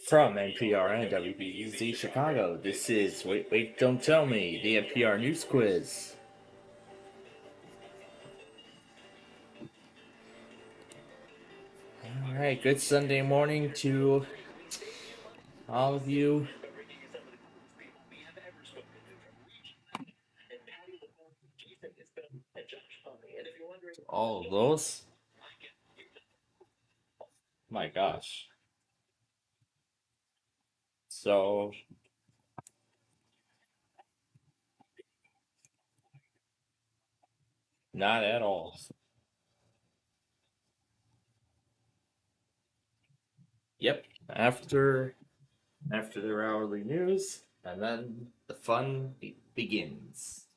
From NPR and WBUZ Chicago, this is Wait, Wait, Don't Tell Me, the NPR News Quiz. Alright, good Sunday morning to all of you. All of those? My gosh. So, not at all. Yep, after their hourly news, and then the fun begins.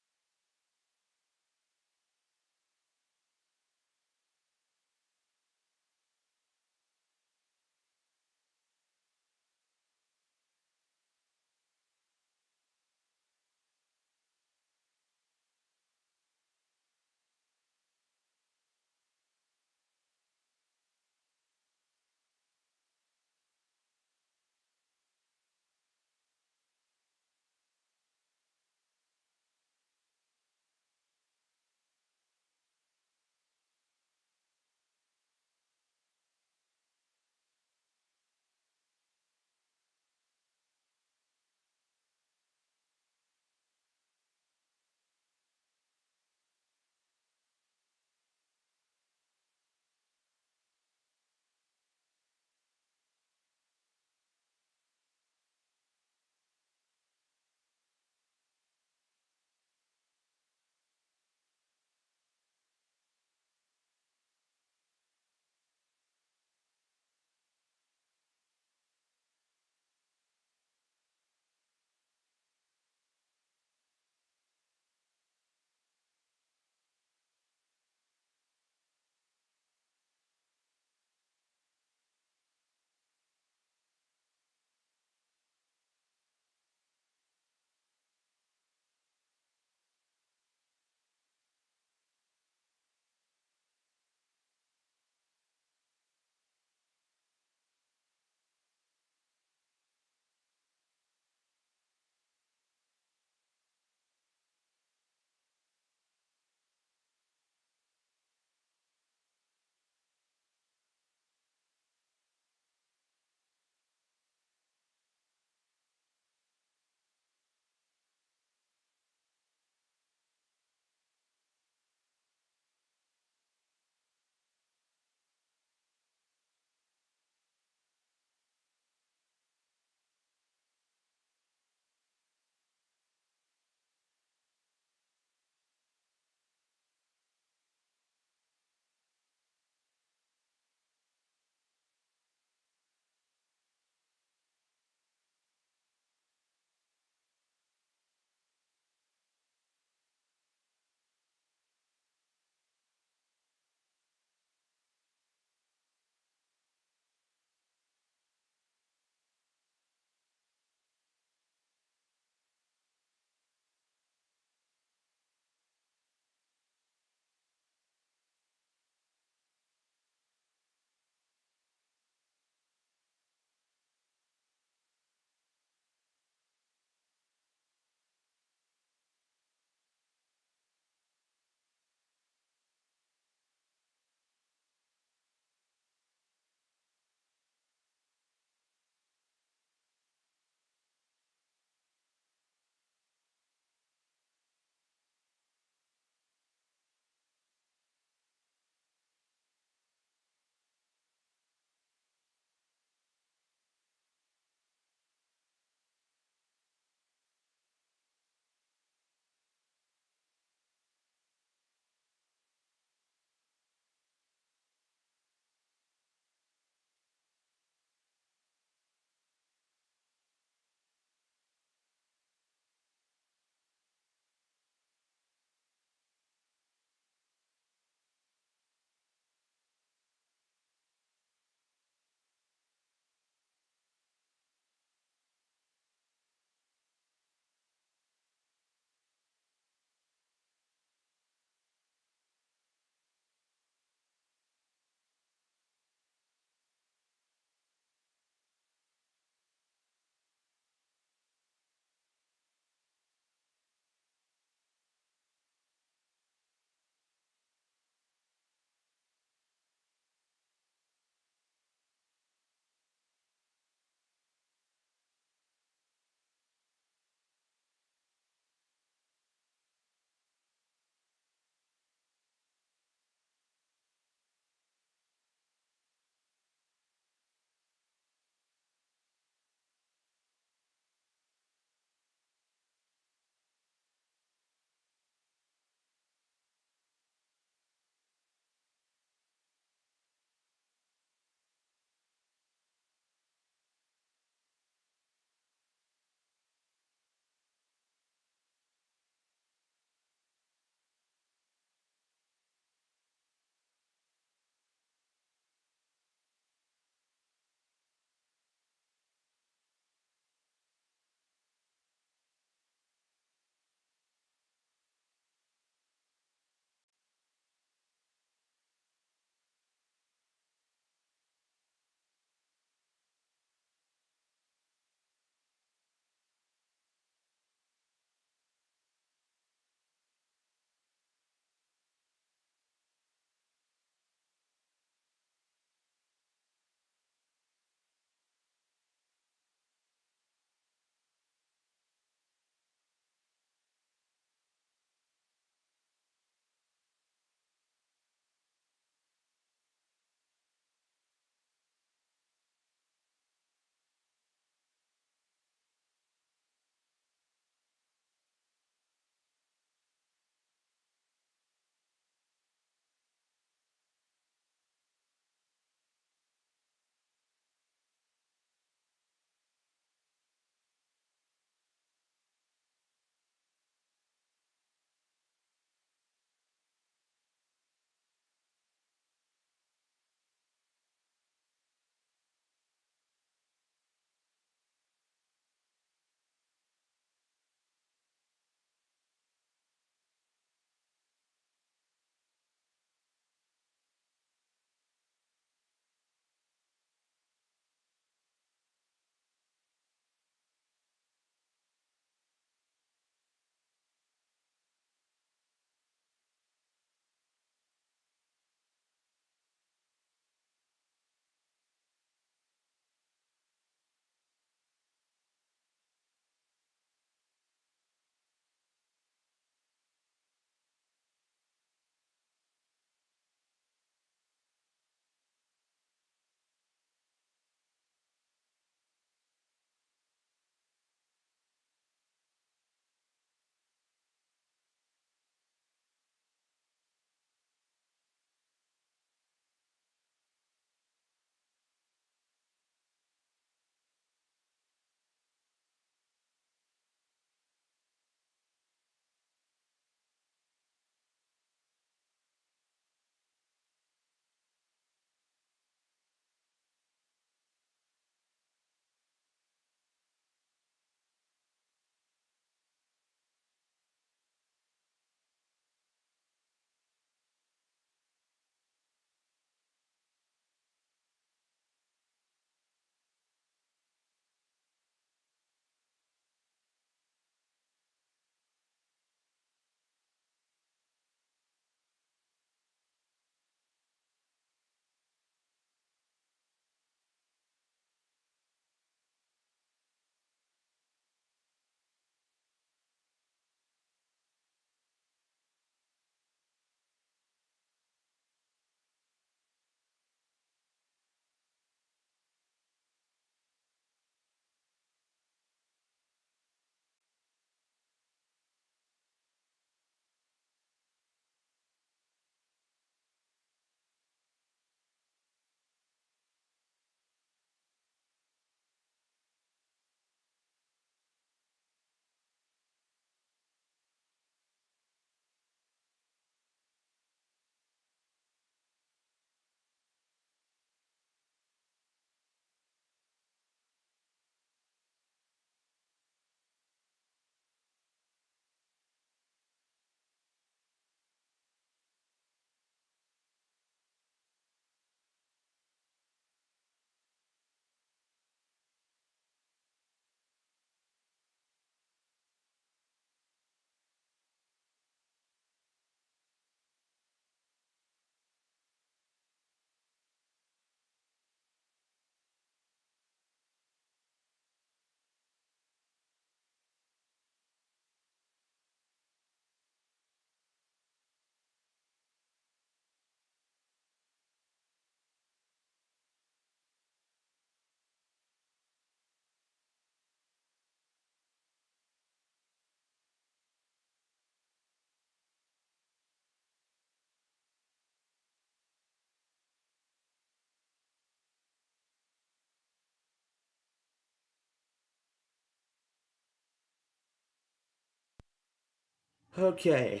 Okay,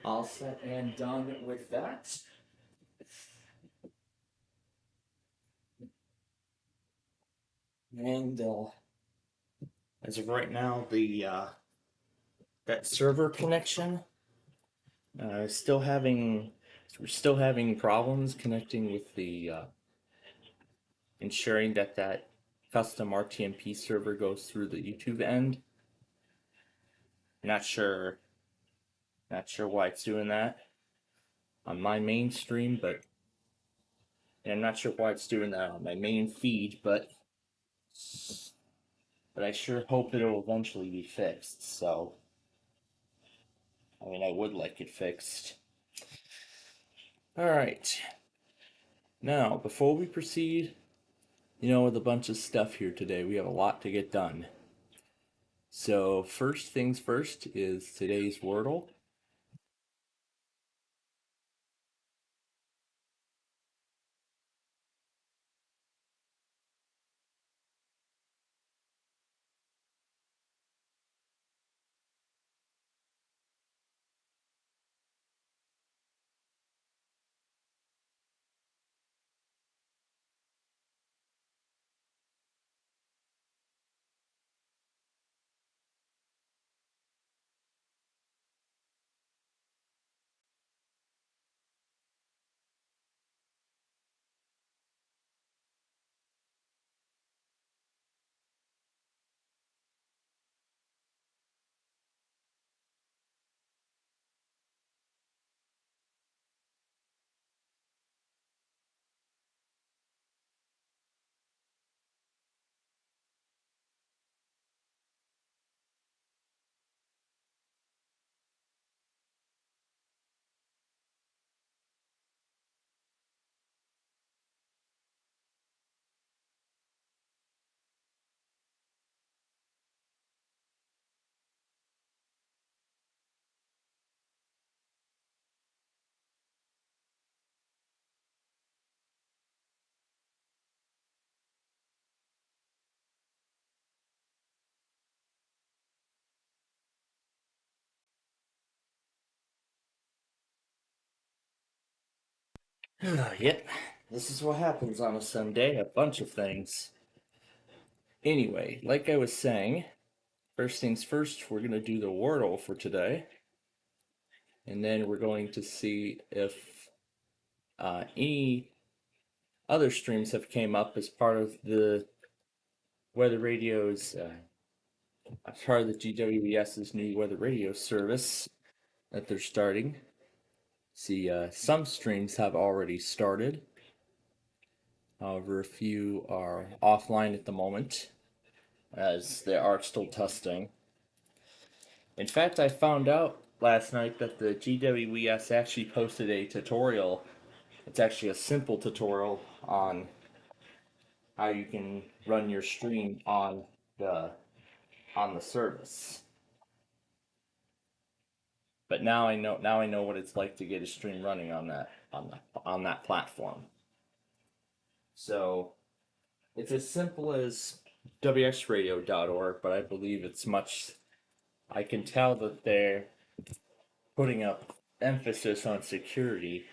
all set and done with that. And as of right now, the that server connection still having we're still having problems connecting with the ensuring that that custom RTMP server goes through the YouTube end. Not sure, not sure why it's doing that on my main stream, but and I'm not sure why it's doing that on my main feed, but I sure hope it'll eventually be fixed. So, I mean, I would like it fixed. All right. Now, before we proceed, with a bunch of stuff here today, we have a lot to get done. So, first things first is today's Wordle. Yep, this is what happens on a Sunday, a bunch of things. Anyway, like I was saying, first things first, we're going to do the Wordle for today. And then we're going to see if any other streams have came up as part of the weather radio's, as part of the GWES's new weather radio service that they're starting. See, some streams have already started. However, a few are offline at the moment as they are still testing. In fact, I found out last night that the GWES actually posted a tutorial. It's actually a simple tutorial on how you can run your stream the on the service. But now I know what it's like to get a stream running on that platform. So it's as simple as wxradio.org, but I believe it's much. I can tell that they're putting up emphasis on security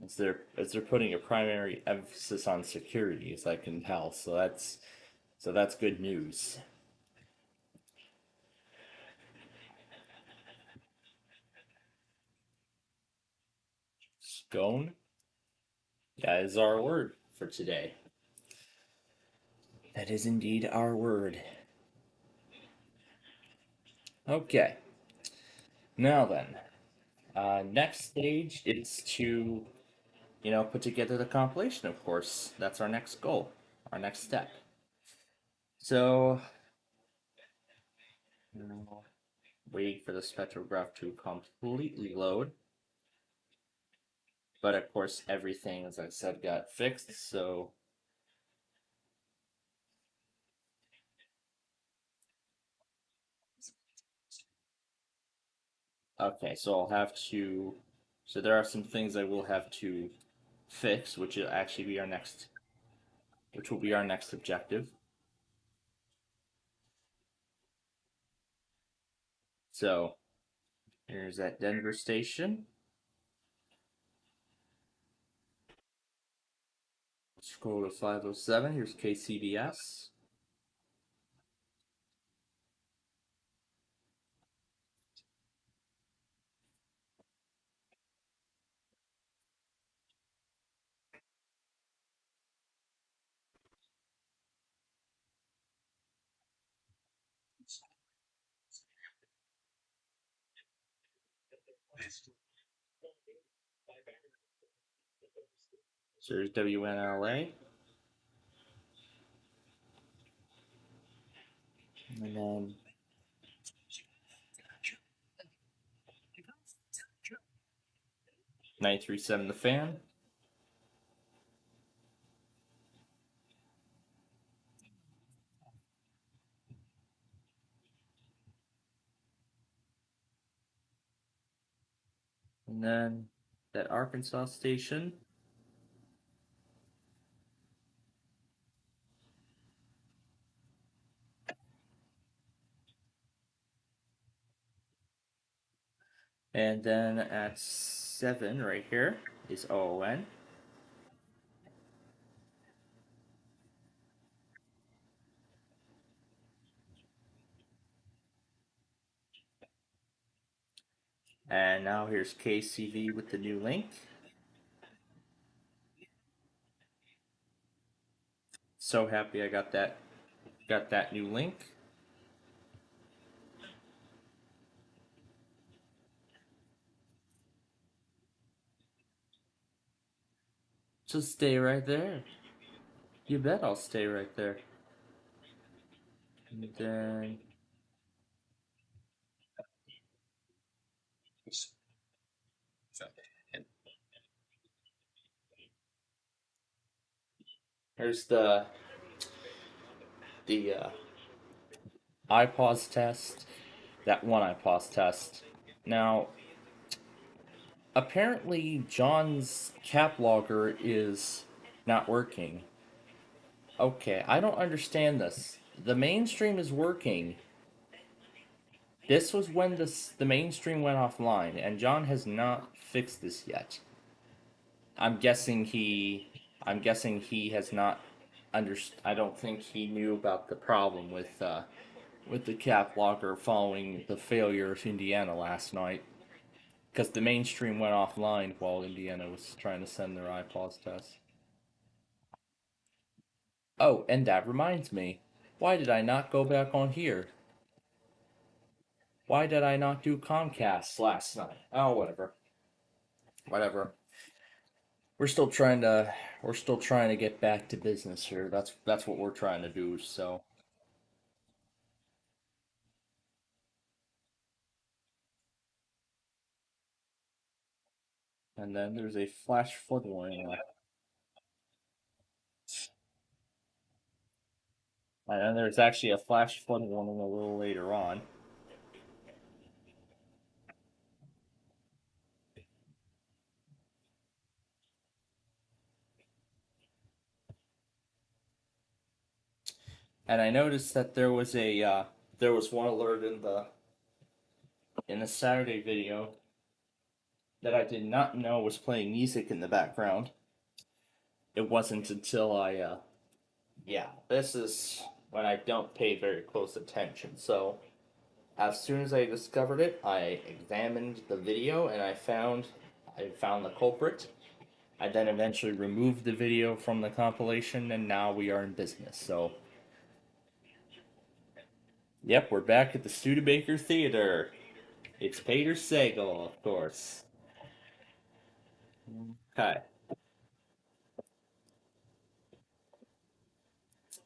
as they're putting a primary emphasis on security, as I can tell. So that's good news. Scone, that is our word for today. That is indeed our word. Okay. Now then, next stage is to, put together the compilation, of course. That's our next goal, our next step. So, wait for the spectrograph to completely load. But of course, everything, as I said, got fixed, so. Okay, so I'll have to. So there are some things I will have to fix, which will actually be which will be our next objective. So here's that Denver station. Scroll to 507. Here's KCBS. So there's WNLA. And then 937 The Fan. And then that Arkansas station. And then at 7 right here is OON. And now here's KCV with the new link. So happy I got that new link. Just stay right there. You bet I'll stay right there. And then here's the iPause test. That one iPause test. Now, apparently John's cap logger is not working. Okay, I don't understand this. The mainstream is working. This was when the mainstream went offline, and John has not fixed this yet. I'm guessing he has not I don't think he knew about the problem with the cap locker following the failure of Indiana last night, because the mainstream went offline while Indiana was trying to send their iPause test. Oh, and that reminds me. Why did I not go back on here? Why did I not do Comcast last night? Oh, whatever. Whatever. We're still trying to get back to business here. That's what we're trying to do. So, and then there's a flash flood warning, and then there's actually a flash flood warning a little later on. And I noticed that there was one alert in the Saturday video that I did not know was playing music in the background. It wasn't until yeah, this is when I don't pay very close attention. So as soon as I discovered it, I examined the video and I found the culprit. I then eventually removed the video from the compilation, and now we are in business. So, yep, we're back at the Studebaker Theater. It's Peter Sagal, of course. Okay.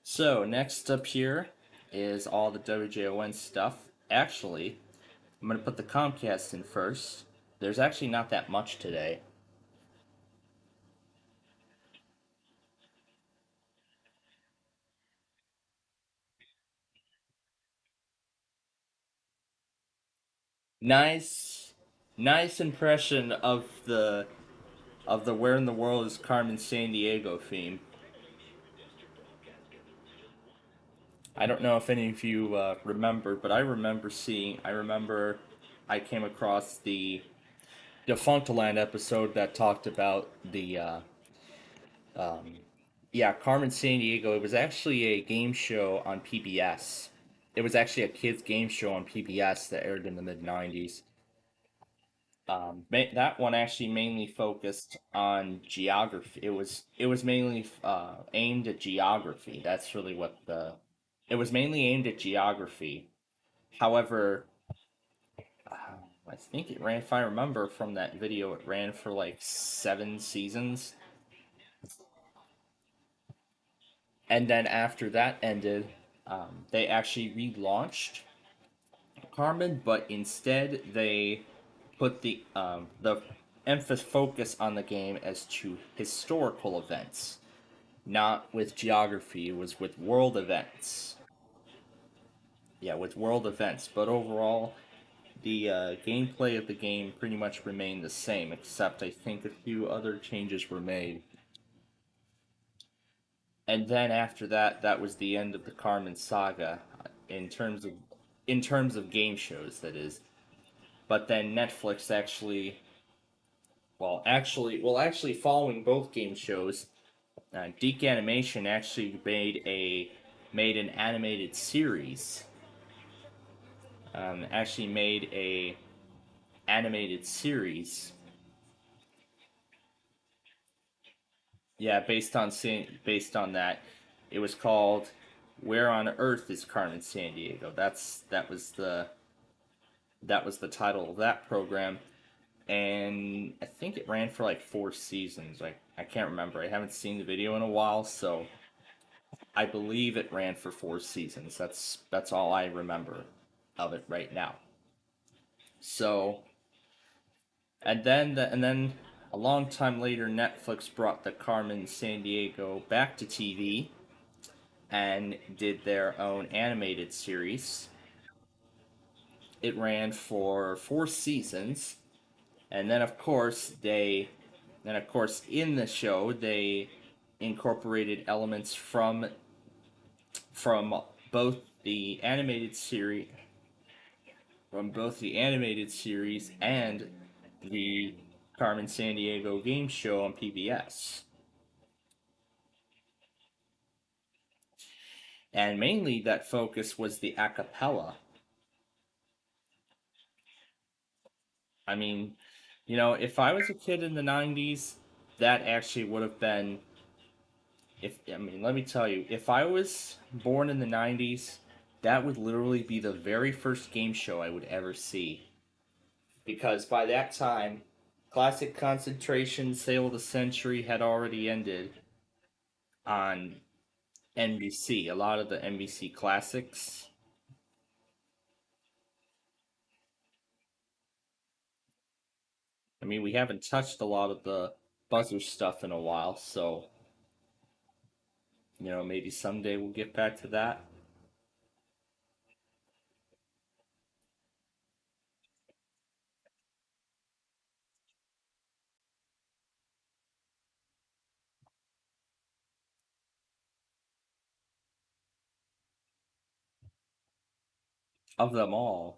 So, next up here is all the WJON stuff. Actually, I'm going to put the Comcast in first. There's actually not that much today. Nice, nice impression of the Where in the World is Carmen San Diego theme. I don't know if any of you remember, but I remember I came across the Defunctland episode that talked about um, yeah, Carmen San Diego. It was actually a game show on PBS. It was actually a kids game show on PBS that aired in the mid '90s. That one actually mainly focused on geography. It was mainly aimed at geography. That's really what the it was mainly aimed at geography. However, I think it ran. If I remember from that video, it ran for like 7 seasons, and then after that ended, they actually relaunched Carmen, but instead they put the emphasis focus on the game as to historical events, not with geography. It was with world events. Yeah, with world events. But overall, the gameplay of the game pretty much remained the same, except I think a few other changes were made. And then after that, that was the end of the Carmen saga in terms of game shows. That is. But then Netflix actually, following both game shows, Deke Animation actually made an animated series. Actually made a animated series. Yeah, based on that, it was called "Where on Earth is Carmen San Diego?" That was the title of that program, and I think it ran for like 4 seasons. I can't remember. I haven't seen the video in a while, so I believe it ran for 4 seasons. That's all I remember of it right now. So, and then a long time later, Netflix brought the Carmen San Diego back to TV and did their own animated series. It ran for 4 seasons, and then of course in the show they incorporated elements from both the animated series and the Carmen San Diego game show on PBS. And mainly that focus was the a cappella. I mean, if I was a kid in the 90s, that actually would have been if I mean, let me tell you, if I was born in the 90s, that would literally be the very first game show I would ever see. Because by that time, Classic Concentration Sale of the Century had already ended on NBC. A lot of the NBC classics. I mean, we haven't touched a lot of the buzzer stuff in a while, so maybe someday we'll get back to that. Of them all,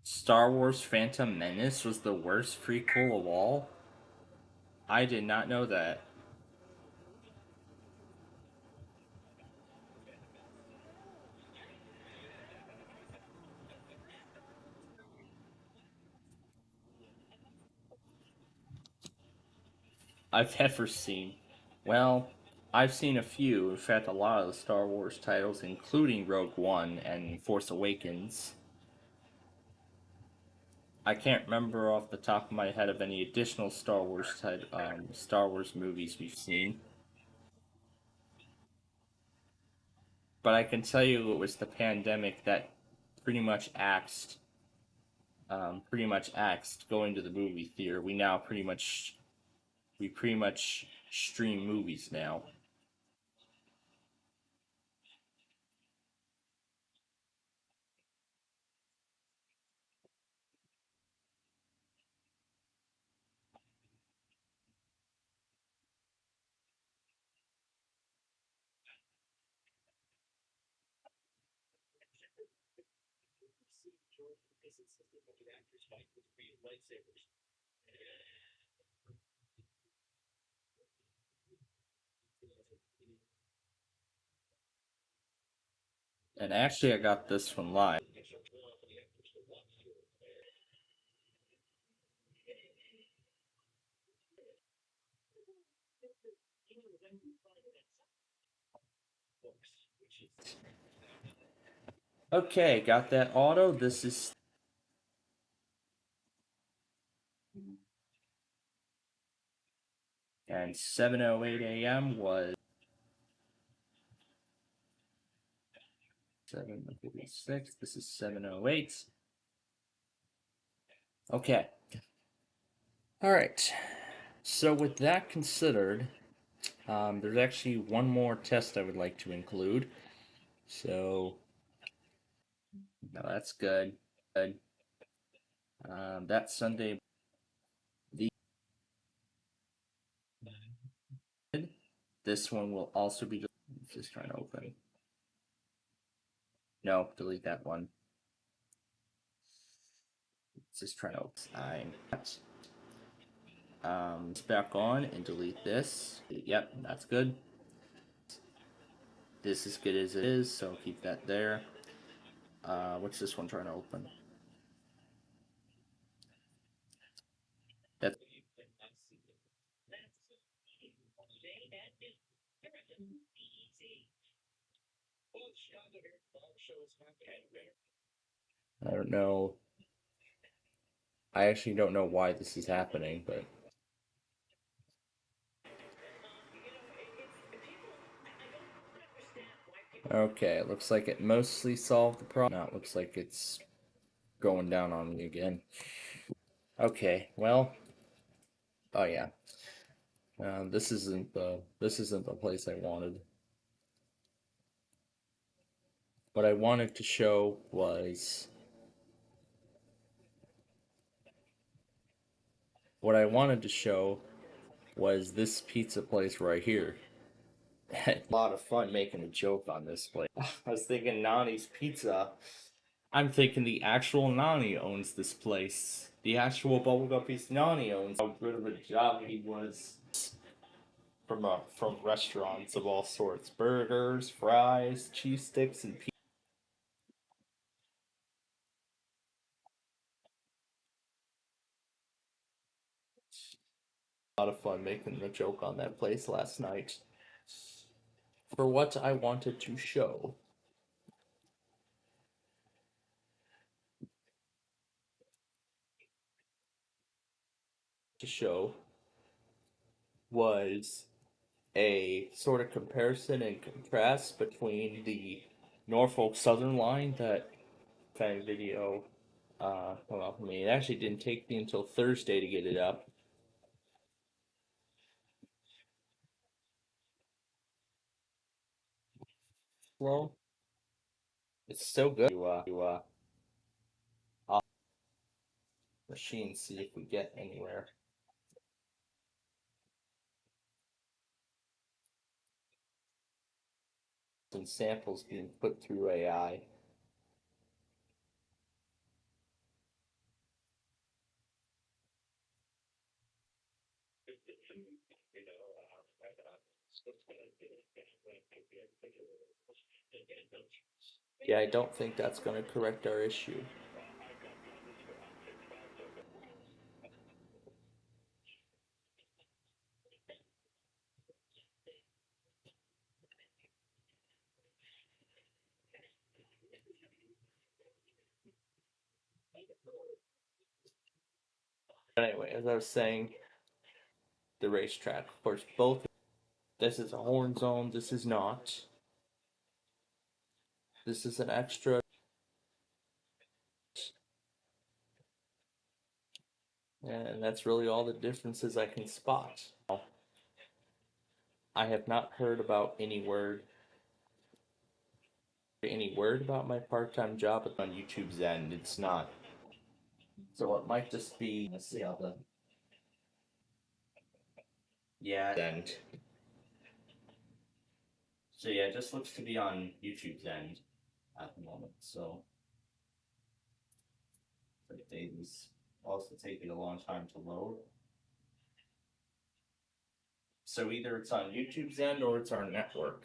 Star Wars Phantom Menace was the worst prequel of all? I did not know that. I've ever seen. Well, I've seen a few, in fact, a lot of the Star Wars titles, including Rogue One and Force Awakens. I can't remember off the top of my head of any additional Star Wars movies we've seen, but I can tell you it was the pandemic that pretty much axed going to the movie theater. We pretty much stream movies now. And actually, I got this from Live. Okay, got that auto. This is. And 7:08 a.m. was 7:46. This is 7:08. Okay. All right. So with that considered, there's actually one more test I would like to include. So, no, that's good. Good. That Sunday, the this one will also be just trying to open. No, delete that one. Just trying to open. It's back on and delete this. Yep, that's good. This is good as it is, so keep that there. What's this one trying to open? That's I don't know. I actually don't know why this is happening, but okay, it looks like it mostly solved the problem. Now it looks like it's going down on me again. Okay, well, oh yeah, this isn't the place I wanted. What I wanted to show was this pizza place right here. Had a lot of fun making a joke on this place. I was thinking Nani's Pizza. I'm thinking the actual Nani owns this place. The actual bubblegum piece Nani owns. How good of a job he was from restaurants of all sorts: burgers, fries, cheese sticks, and pizza. A lot of fun making the joke on that place last night. For what I wanted to show was a sort of comparison and contrast between the Norfolk Southern line that kind of video well, I mean, it actually didn't take me until Thursday to get it up. Well, it's so good to off machine see if we get anywhere. Some samples being put through AI. Yeah, I don't think that's going to correct our issue. Anyway, as I was saying, the racetrack. Of course, both. This is a horn zone. This is not. This is an extra. And that's really all the differences I can spot. I have not heard about any word about my part-time job on YouTube's end. It's not. So it might just be. Let's see how the. Yeah, end. So yeah, it just looks to be on YouTube's end at the moment. So Things also taking a long time to load. So either it's on YouTube's end or it's our network.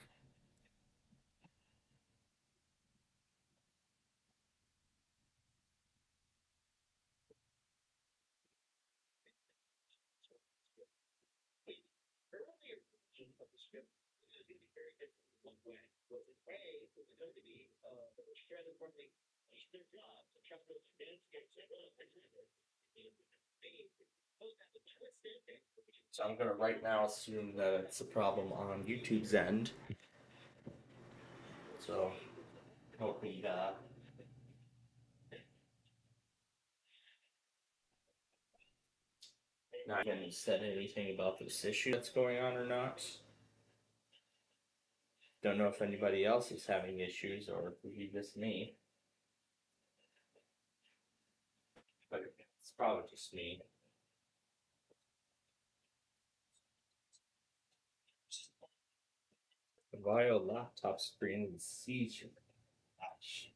So I'm gonna right now assume that it's a problem on YouTube's end. So hoping not even said anything about this issue that's going on or not. Don't know if anybody else is having issues or if it's just me. But it's probably just me. Why a laptop screen sees you? Gosh.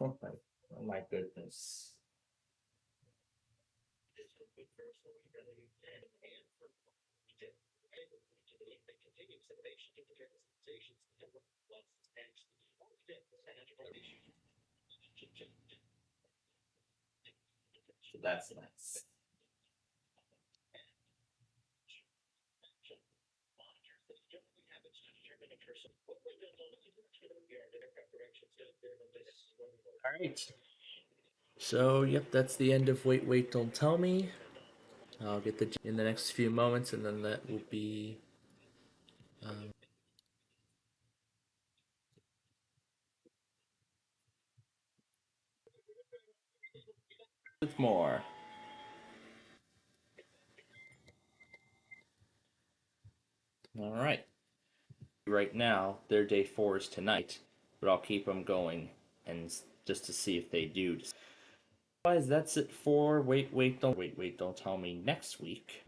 Oh my goodness. So that's nice. All right. So, yep, that's the end of Wait, Wait, Don't Tell Me. I'll get the in the next few moments, and then that will be with more. All right. Right now, their day 4 is tonight, but I'll keep them going and just to see if they do. Otherwise, that's it for Wait, Wait, Don't Tell Me next week.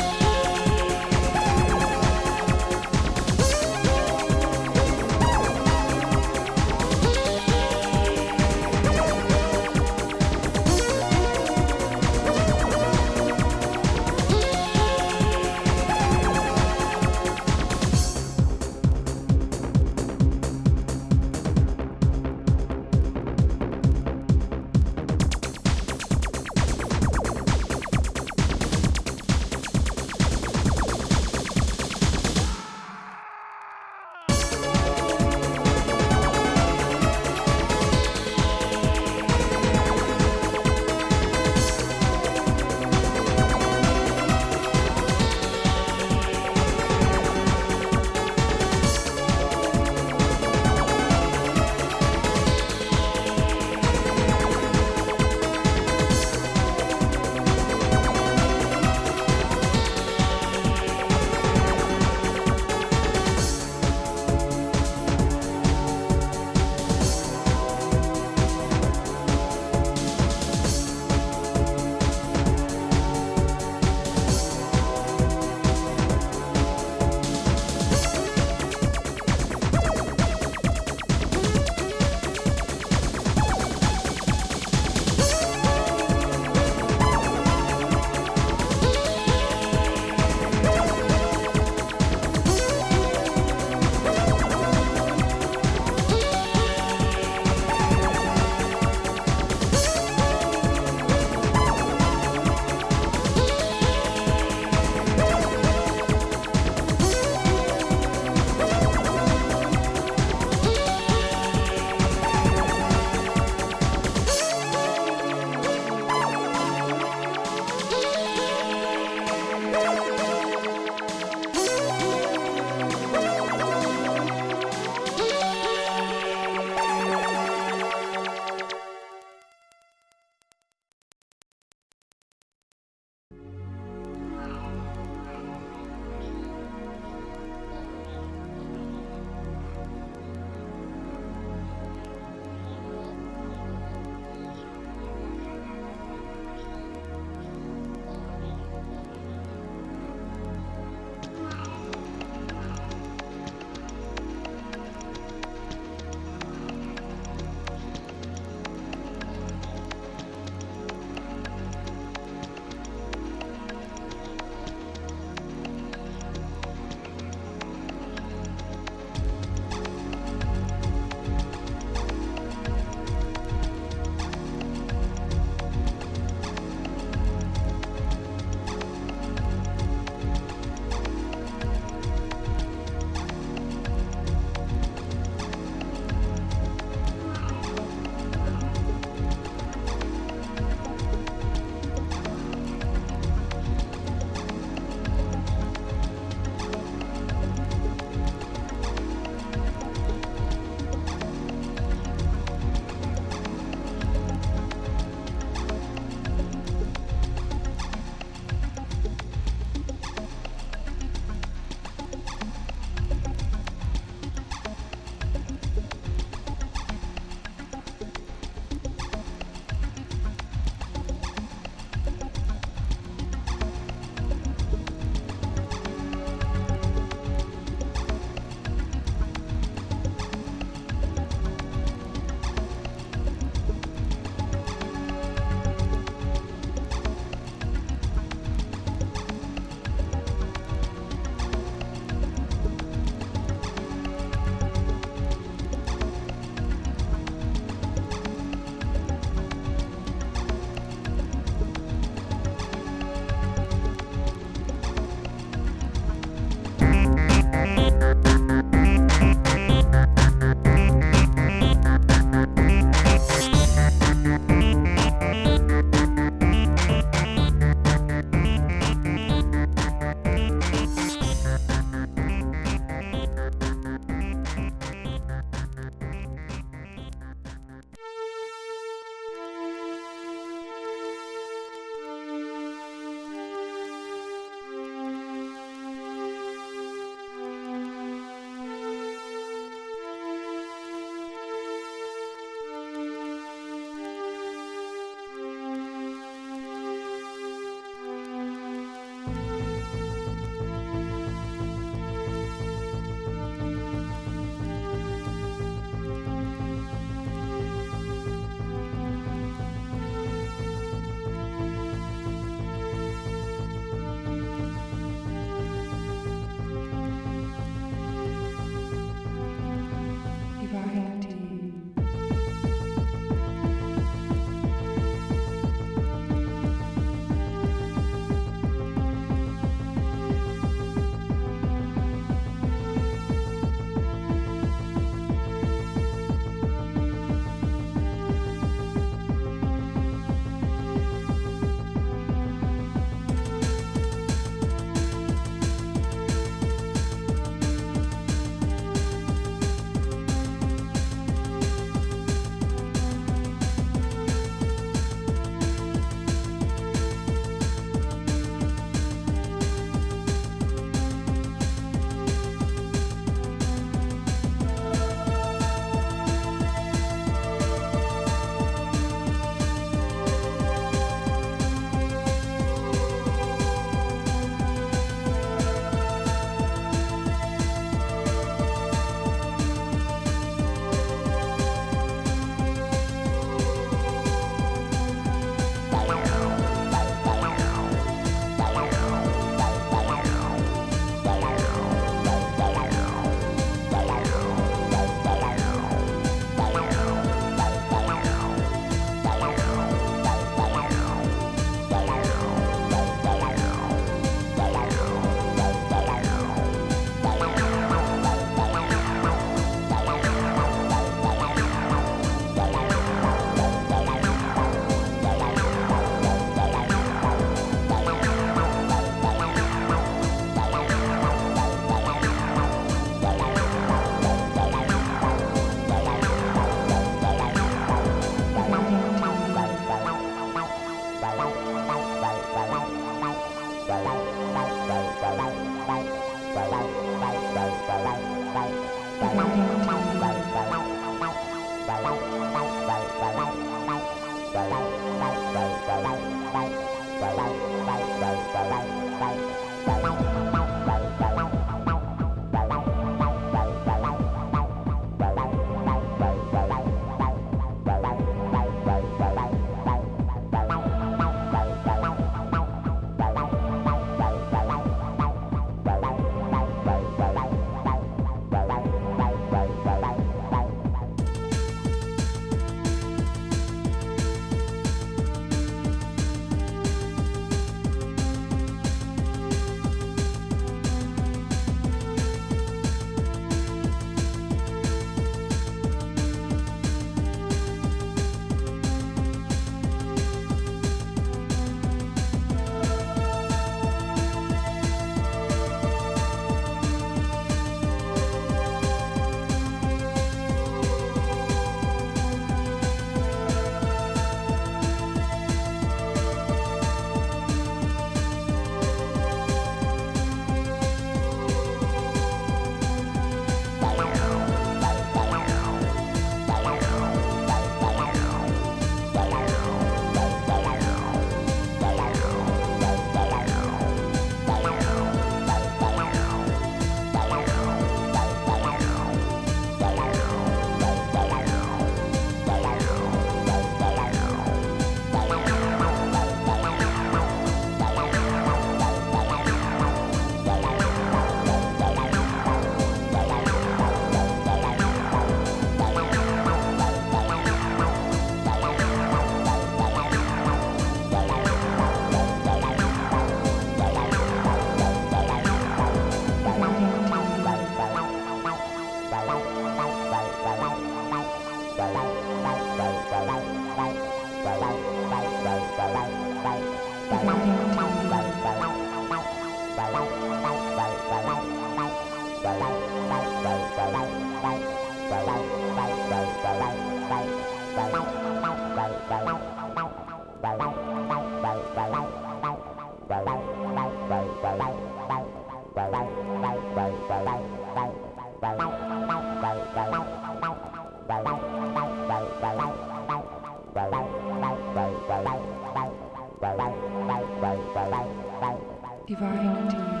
Divine TV.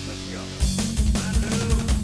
Let's go.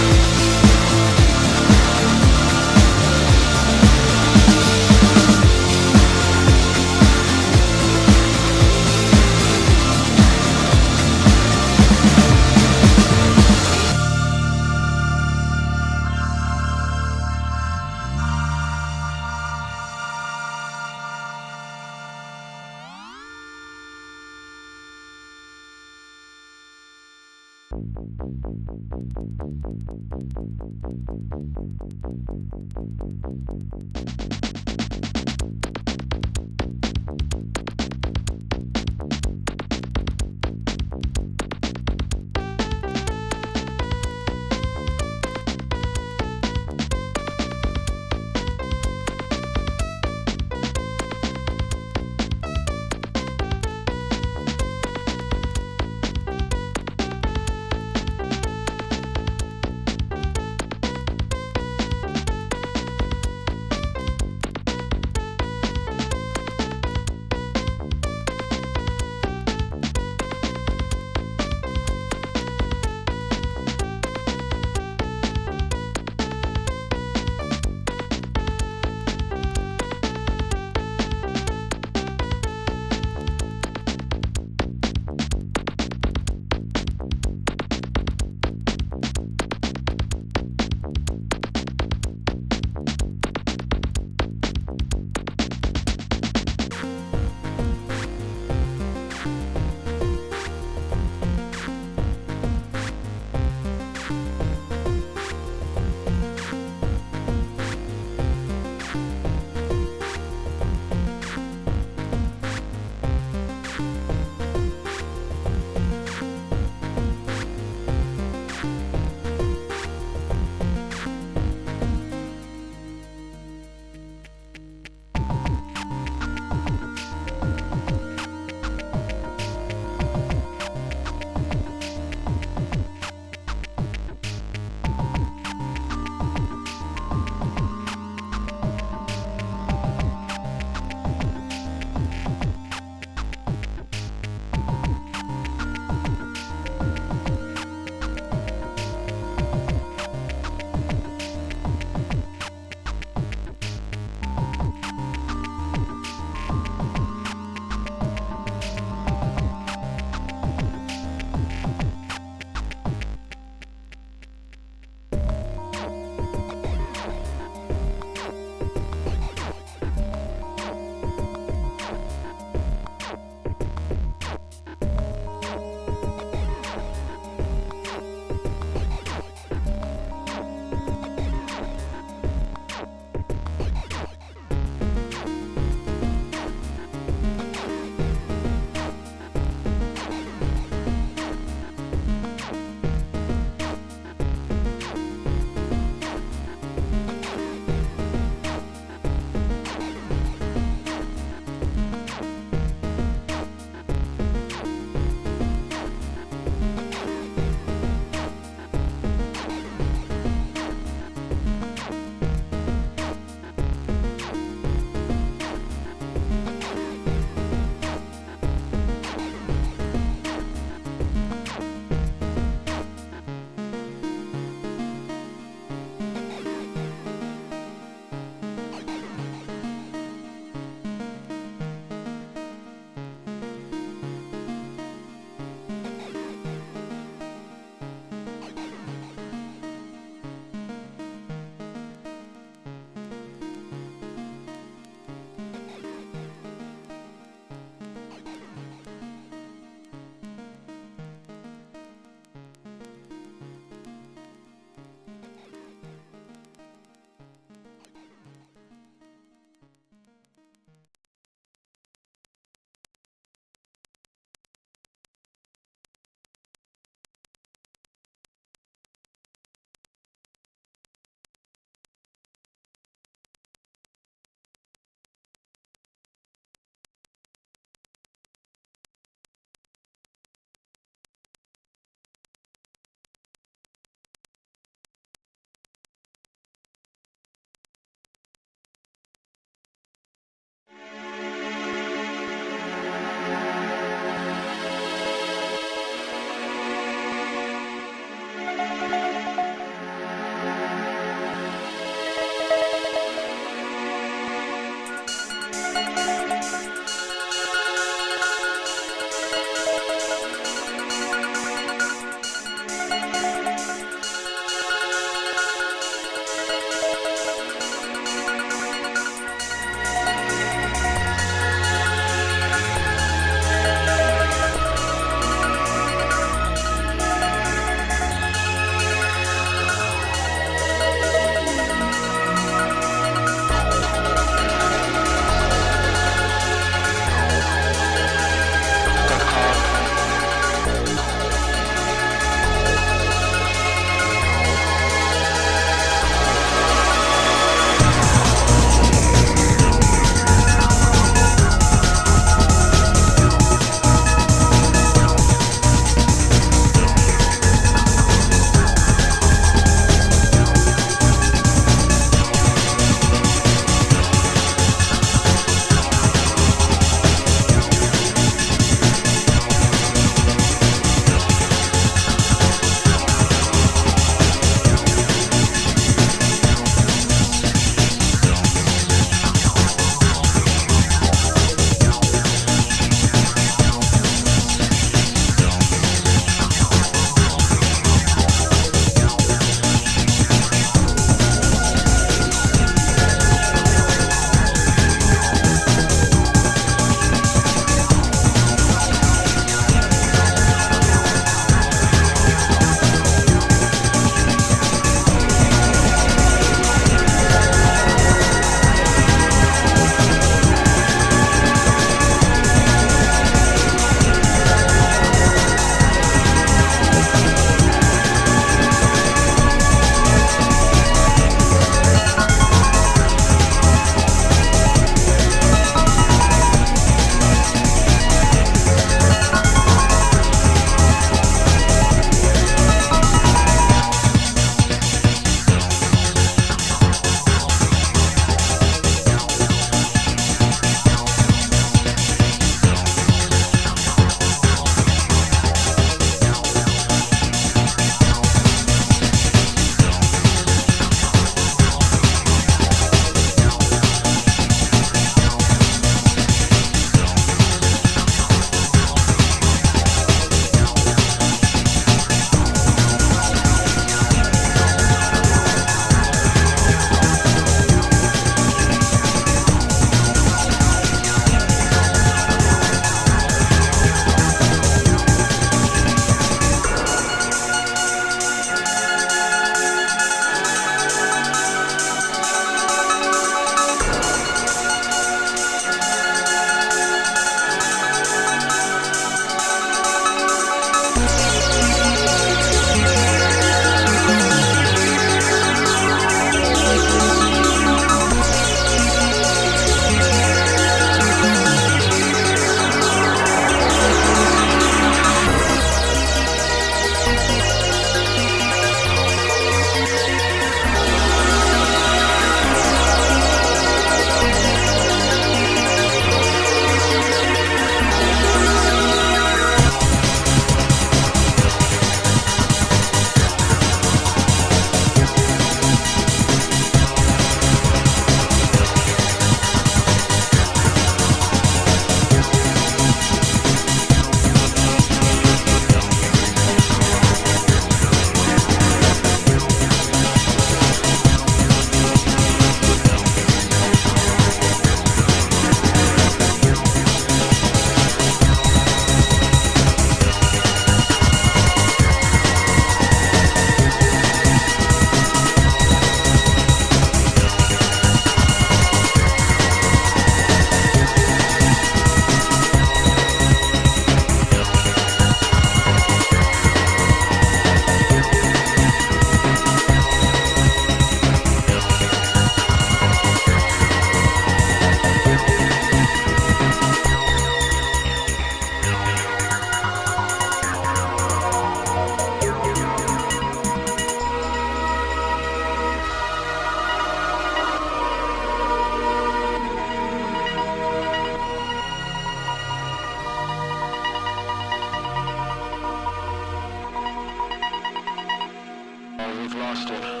we've lost him.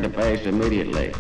to base immediately.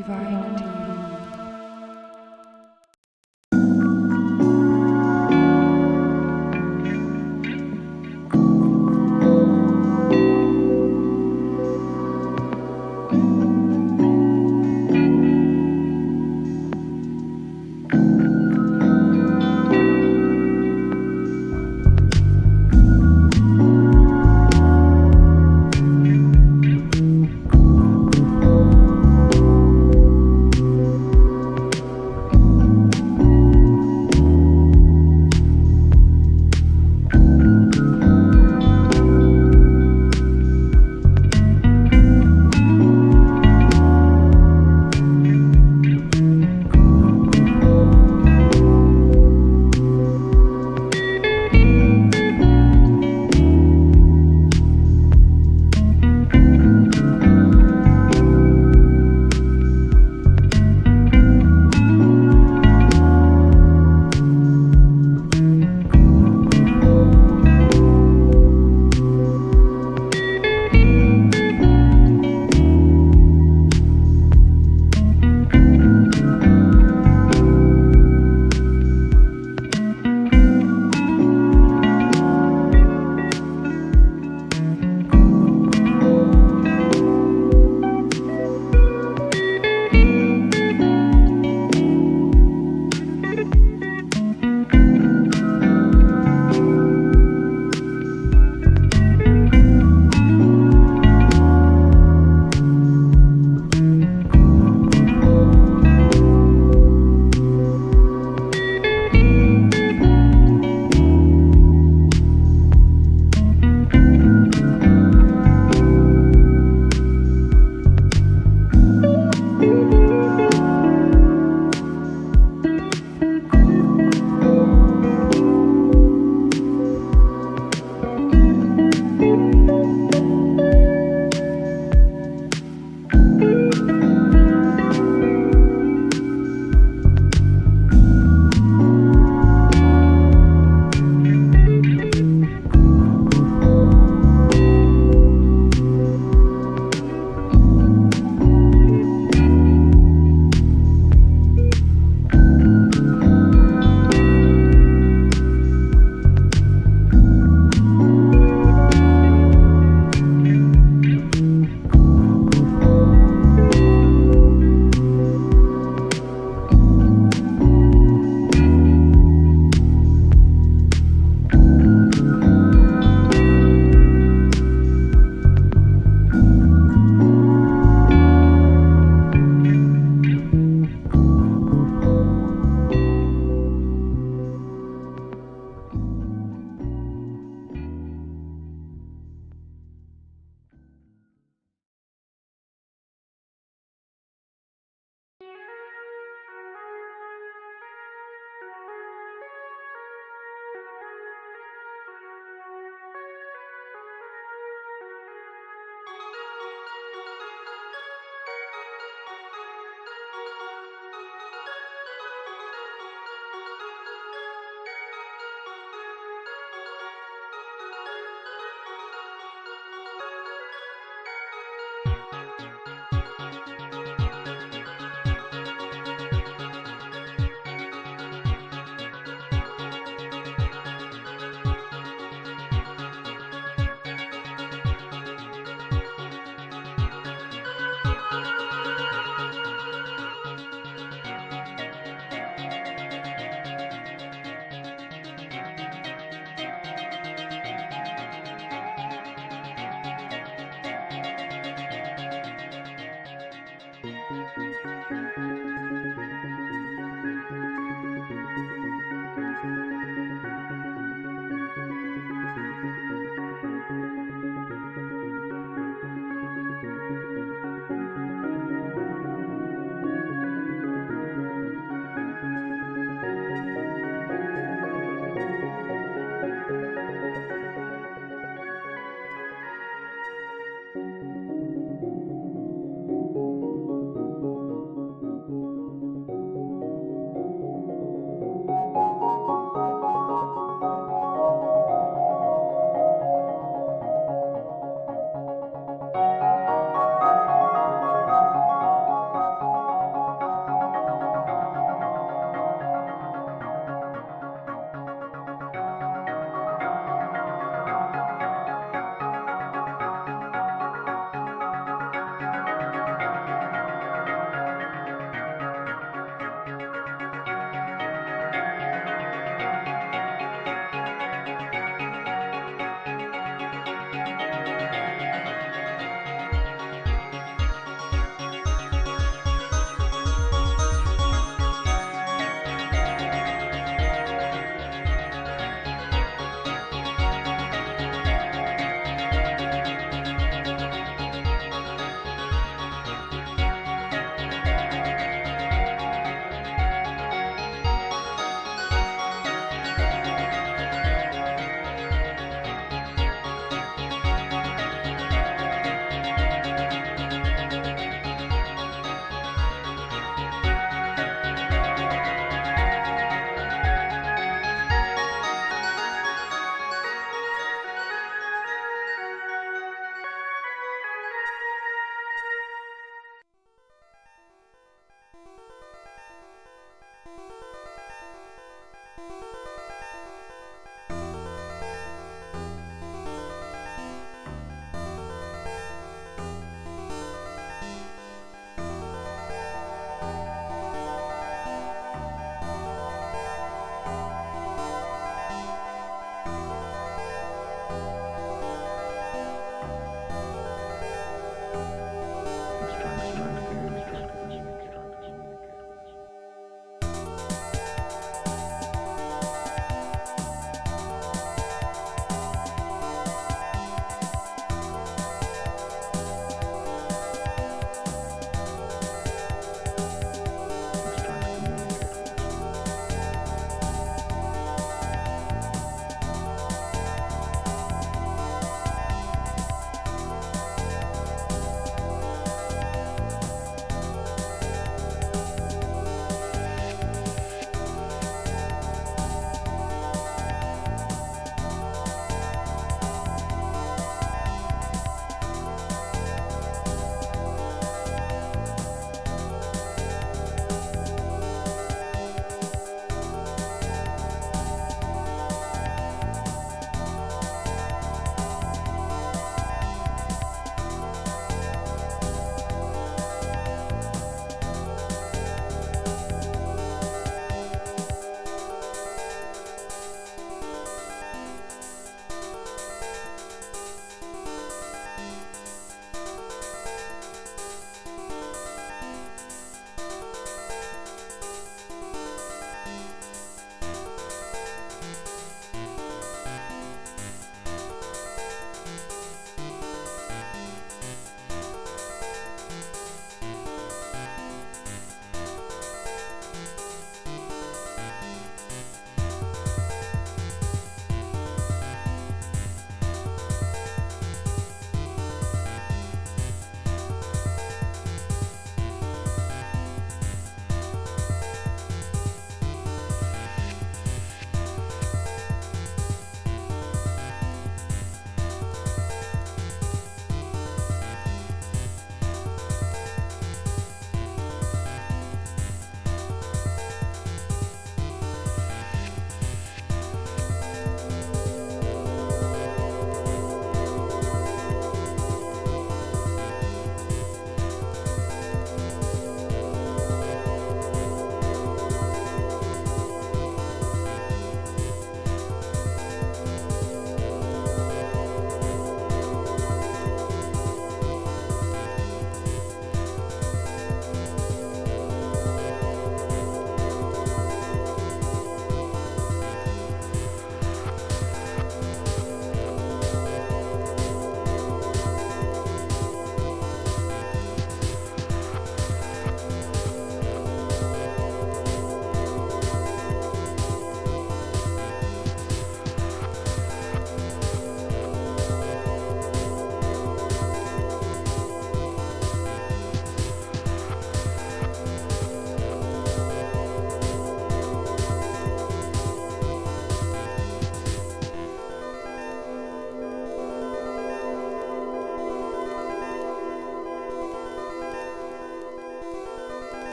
Divine TV.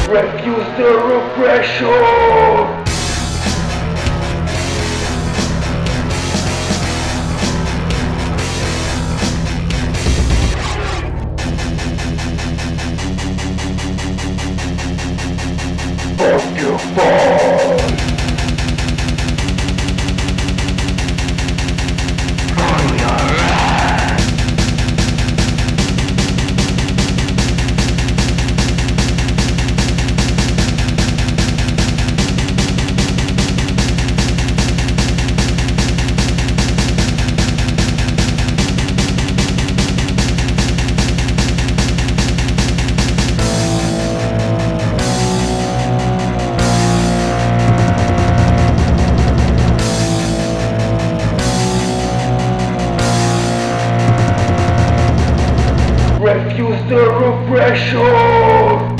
Refuse the repression! Fuck your fall! Refuse the repression!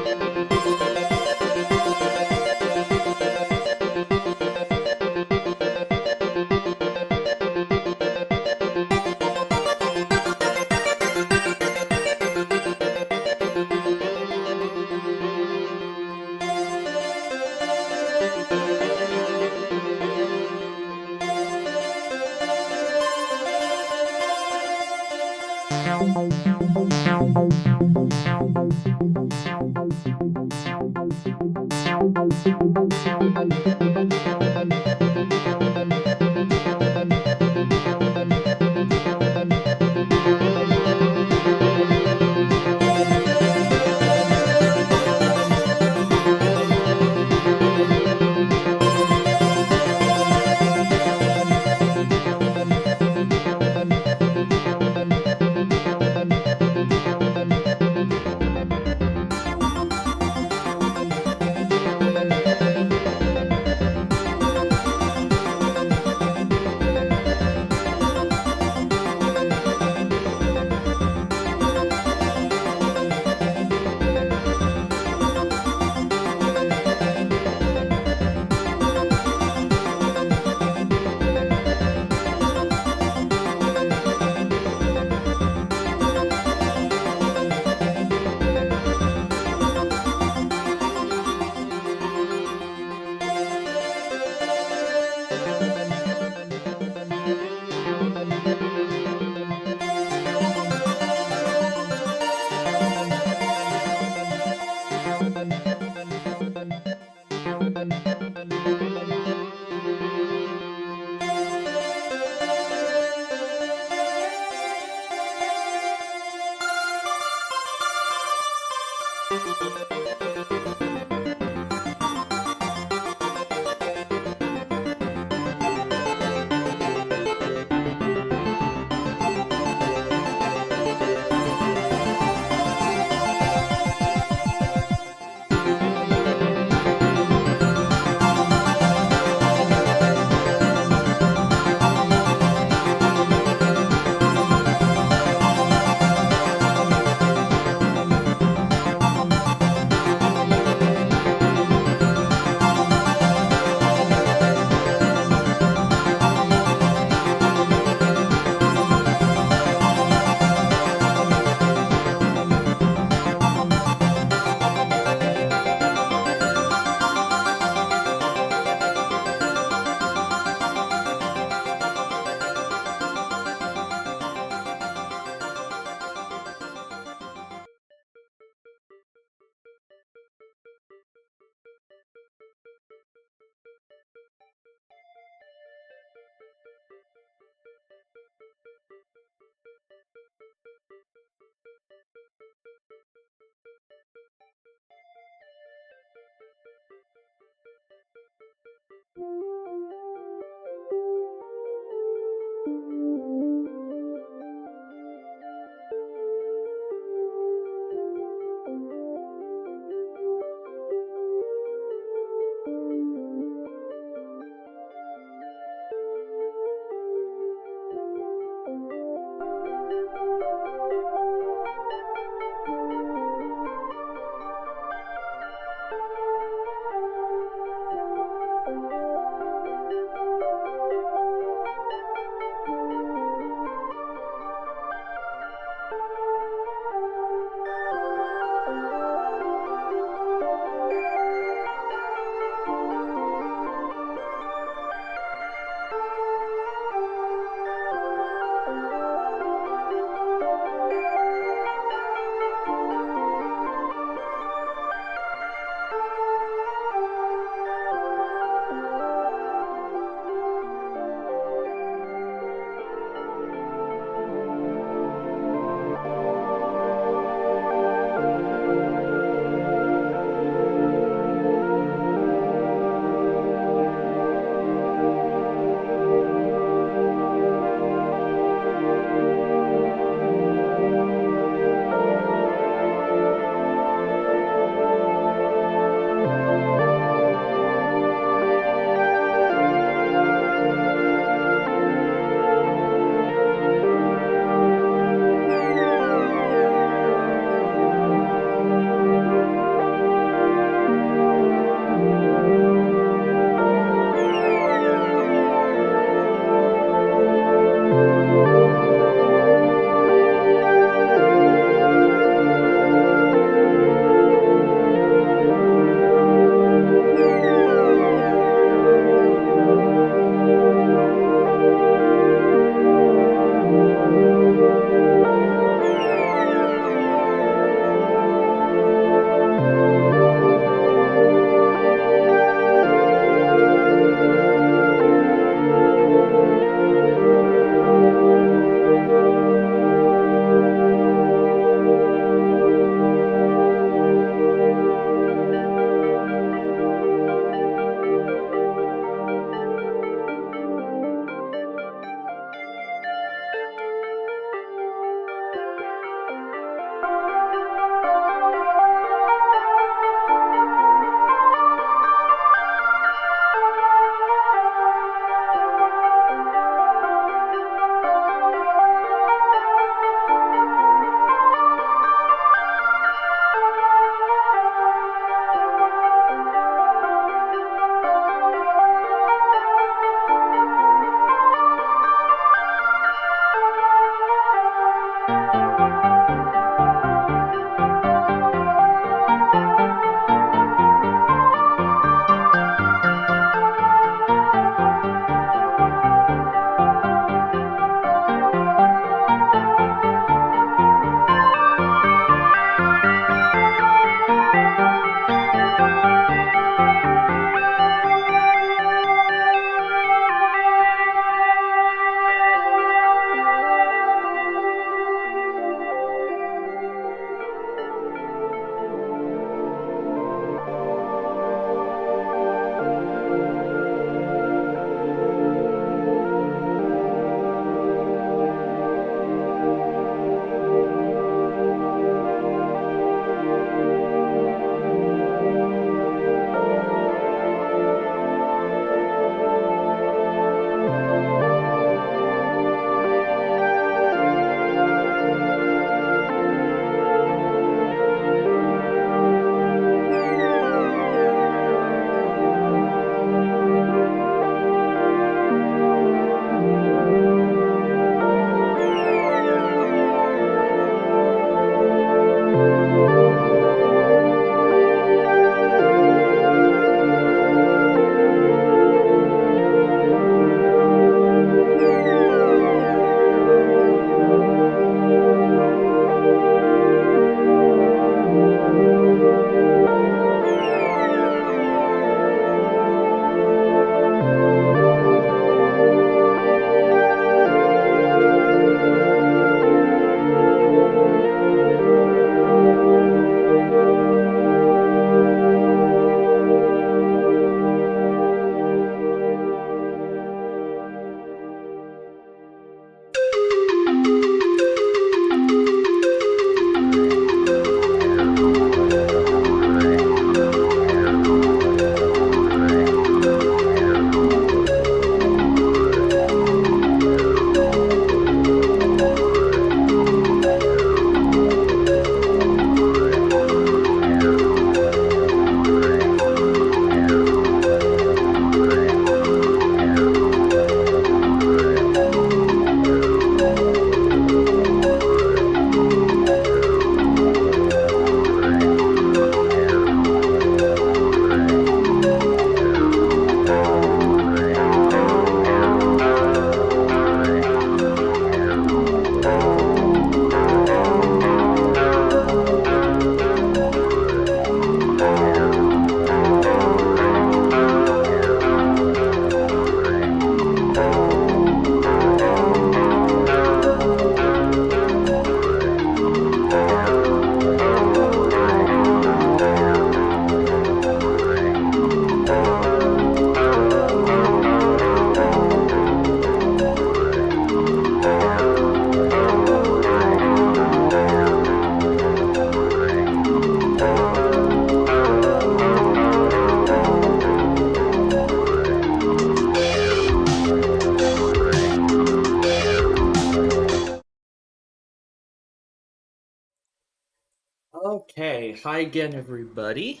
Hi again, everybody.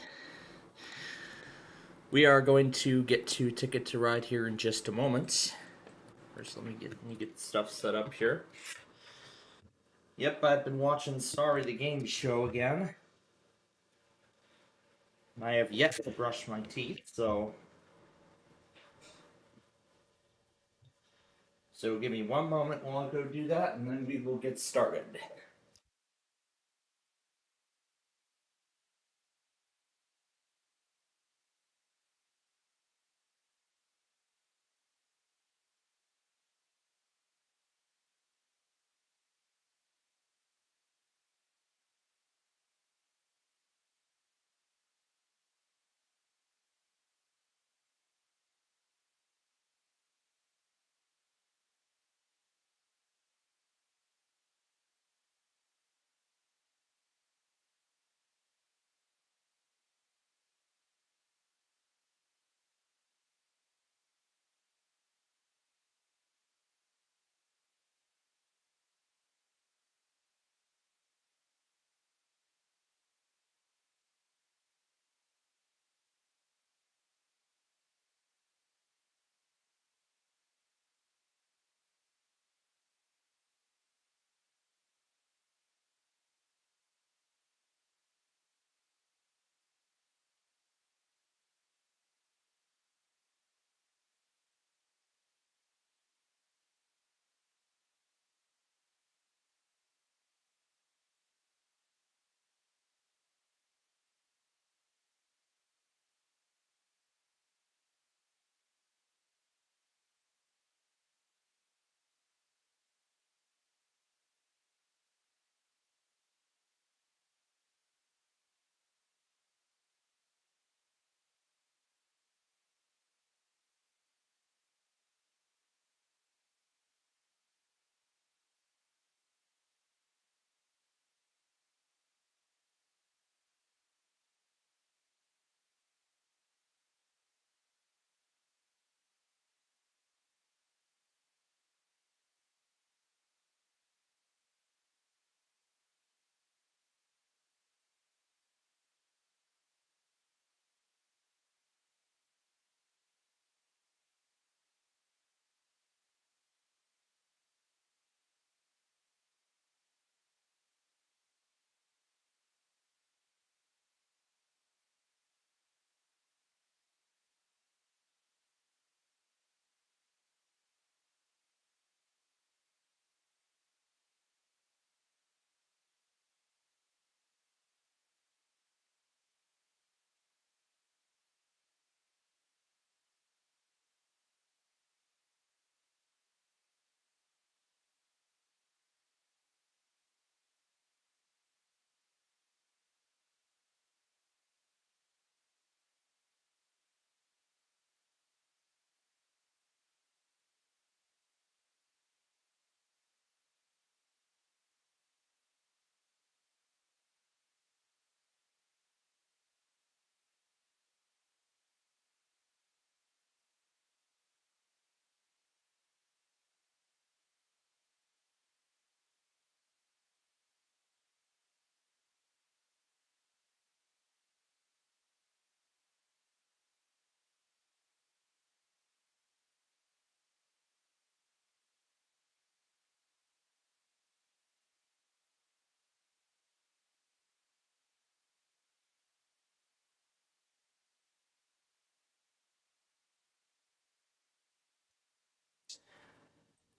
We are going to get to Ticket to Ride here in just a moment. First, let me get stuff set up here. Yep, I've been watching Sorry the Game Show again. I have yet to brush my teeth, so give me one moment while I go do that, and then we will get started.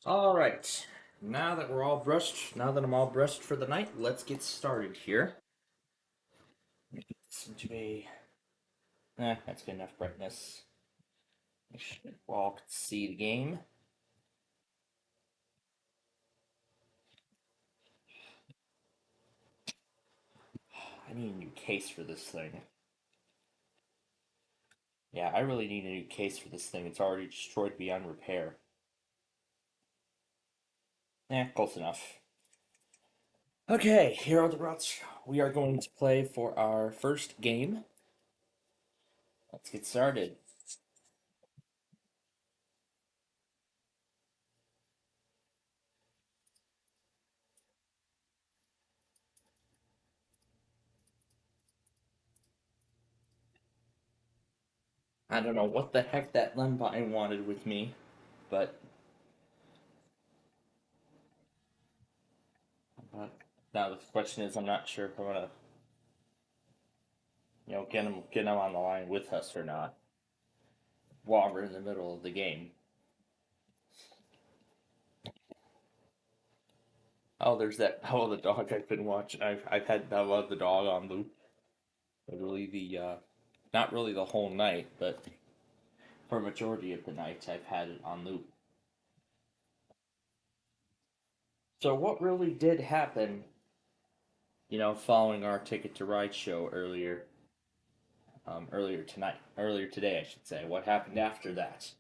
All right. Now that I'm all brushed for the night, let's get started here. Let me get this into a. That's good enough brightness. Make sure you all can see the game. I need a new case for this thing. Yeah, I really need a new case for this thing. It's already destroyed beyond repair. Close enough. Okay, here are the routes we are going to play for our first game. Let's get started. I don't know what the heck that Lembine wanted with me, but but now the question is, I'm not sure if I want to, get him on the line with us or not while we're in the middle of the game. Oh, there's that. Oh, the dog I've been watching. I love the dog on loop. Literally not really the whole night, but for a majority of the nights I've had it on loop. So what really did happen, following our Ticket to Ride show earlier today, I should say. What happened after that?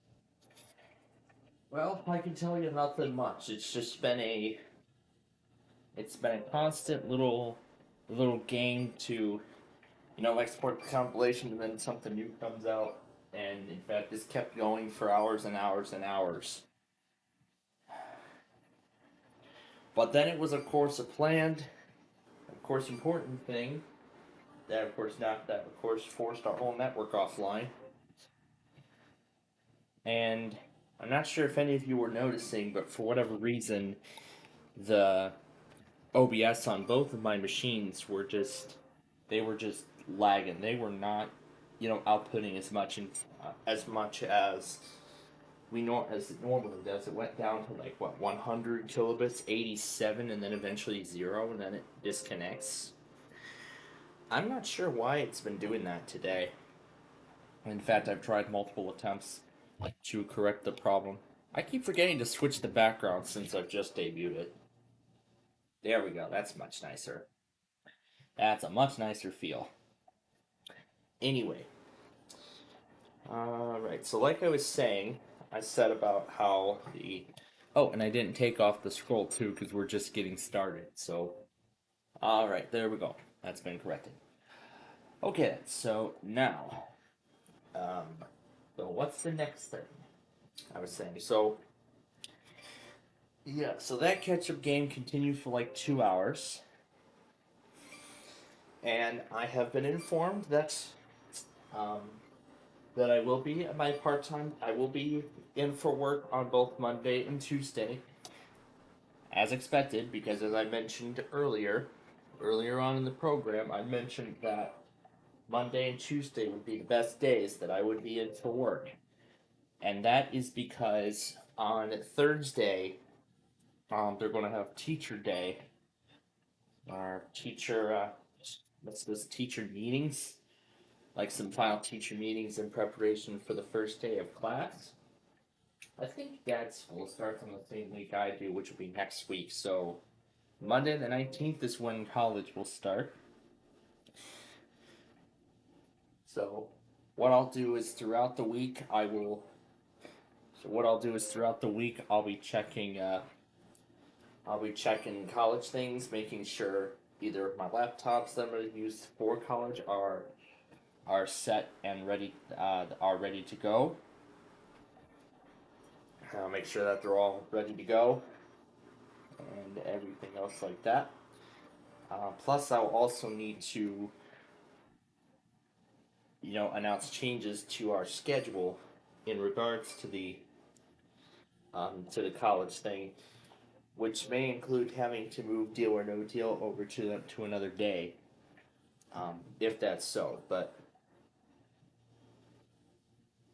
Well, I can tell you nothing much. It's been a constant little game to export the compilation, and then something new comes out, and in fact, this kept going for hours and hours and hours. But then it was, of course, a planned, of course, important thing that of course forced our whole network offline. And I'm not sure if any of you were noticing, but for whatever reason, the OBS on both of my machines they were just lagging. They were not, outputting as much as as it normally does. It went down to like what 100 kilobits, 87, and then eventually 0, and then it disconnects. I'm not sure why it's been doing that today. In fact, I've tried multiple attempts to correct the problem. I keep forgetting to switch the background since I've just debuted it. There we go. That's much nicer. That's a much nicer feel. Anyway, alright, so like I was saying, I said about how the. Oh, and I didn't take off the scroll too because we're just getting started, so. Alright, there we go. That's been corrected. Okay, so now. Um, so what's the next thing I was saying? So. Yeah, so that catch up game continued for like 2 hours. And I have been informed um, that I will be at my part time. I will be in for work on both Monday and Tuesday, as expected. Because as I mentioned earlier on in the program, I mentioned that Monday and Tuesday would be the best days that I would be in for work, and that is because on Thursday, they're going to have Teacher Day, our what's this, teacher meetings, like some final teacher meetings in preparation for the first day of class. I think grad school starts on the same week I do, which will be next week. So Monday the 19th is when college will start. So what I'll do is throughout the week I'll be checking college things, making sure either my laptops that I'm going to use for college are set and ready to go. I'll make sure that they're all ready to go and everything else like that. Plus, I'll also need to, announce changes to our schedule in regards to the college thing, which may include having to move Deal or No Deal over to another day, if that's so. But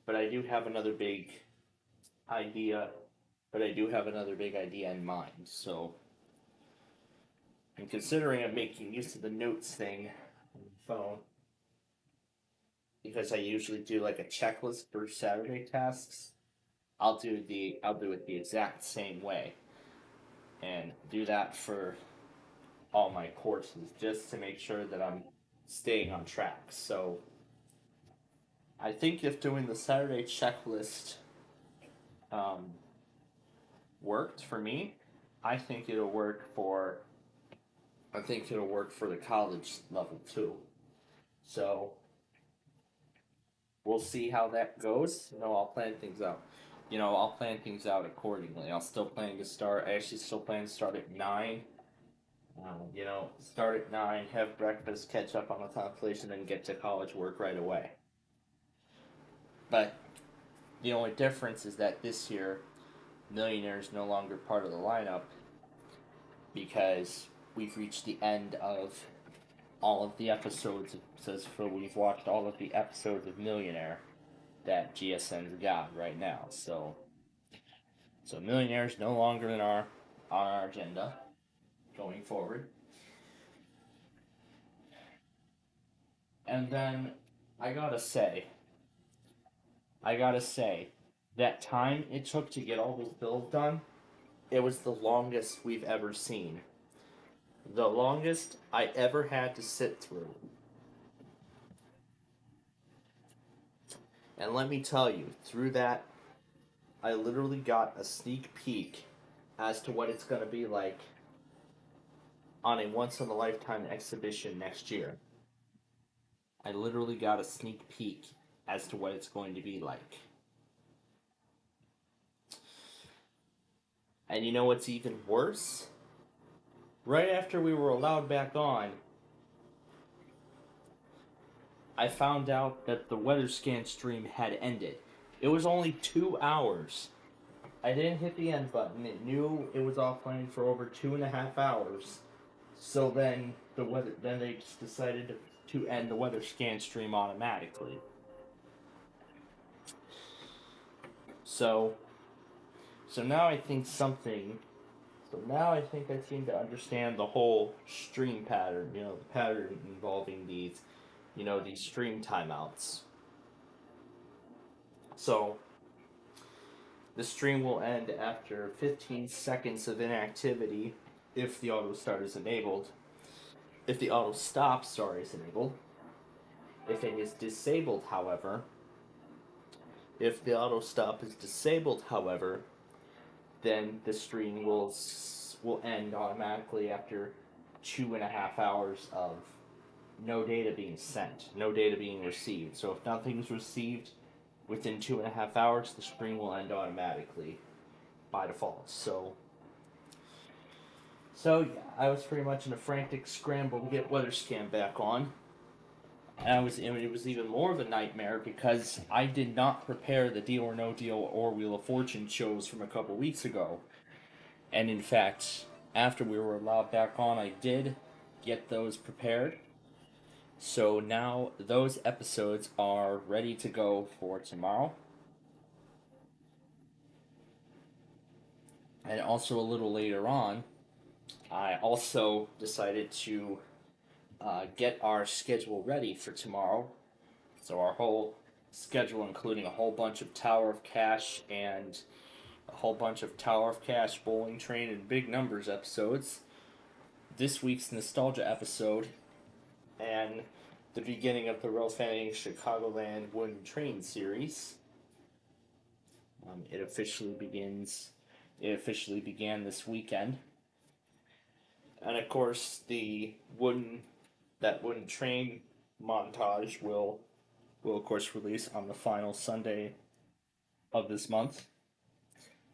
I do have another big idea. But I do have another big idea in mind. So, and considering I'm making use of the notes thing on the phone, because I usually do like a checklist for Saturday tasks, I'll do it the exact same way, and do that for all my courses just to make sure that I'm staying on track. So I think if doing the Saturday checklist um, worked for me, I think it'll work for the college level too. So we'll see how that goes. I'll plan things out. I'll plan things out accordingly. I actually still plan to start at 9. Start at 9, have breakfast, catch up on the compilation, then get to college work right away. But the only difference is that this year, Millionaire is no longer part of the lineup because we've reached the end of all of the episodes. We've watched all of the episodes of Millionaire that GSN's got right now. So Millionaire is no longer on our agenda going forward. And then I gotta say, that time it took to get all those bills done, it was the longest we've ever seen. The longest I ever had to sit through. And let me tell you, through that, I literally got a sneak peek as to what it's going to be like on a once in a lifetime exhibition next year. I literally got a sneak peek as to what it's going to be like. And you know what's even worse? Right after we were allowed back on, I found out that the weather scan stream had ended. It was only 2 hours. I didn't hit the end button. It knew it was offline for over 2.5 hours. So then they just decided to end the weather scan stream automatically. So now I think something. So now I think I seem to understand the whole stream pattern. You know, the pattern involving these stream timeouts. So the stream will end after 15 seconds of inactivity if the auto start is enabled. If the auto stop, is enabled. If it is disabled, however, if the auto stop is disabled, however, then the stream will end automatically after 2.5 hours of no data being sent, no data being received. So if nothing's received within 2.5 hours, the stream will end automatically by default. So yeah, I was pretty much in a frantic scramble to get Weather Scan back on. And it was even more of a nightmare because I did not prepare the Deal or No Deal or Wheel of Fortune shows from a couple weeks ago. And in fact, after we were allowed back on, I did get those prepared. So now those episodes are ready to go for tomorrow. And also a little later on, I also decided to get our schedule ready for tomorrow. So our whole schedule, including a whole bunch of Tower of Cash and a whole bunch of Tower of Cash, Bowling Train, and Big Numbers episodes. This week's Nostalgia episode, and the beginning of the Real Fanning Chicagoland Wooden Train series. It officially began this weekend. And of course, that wooden train montage will of course release on the final Sunday of this month.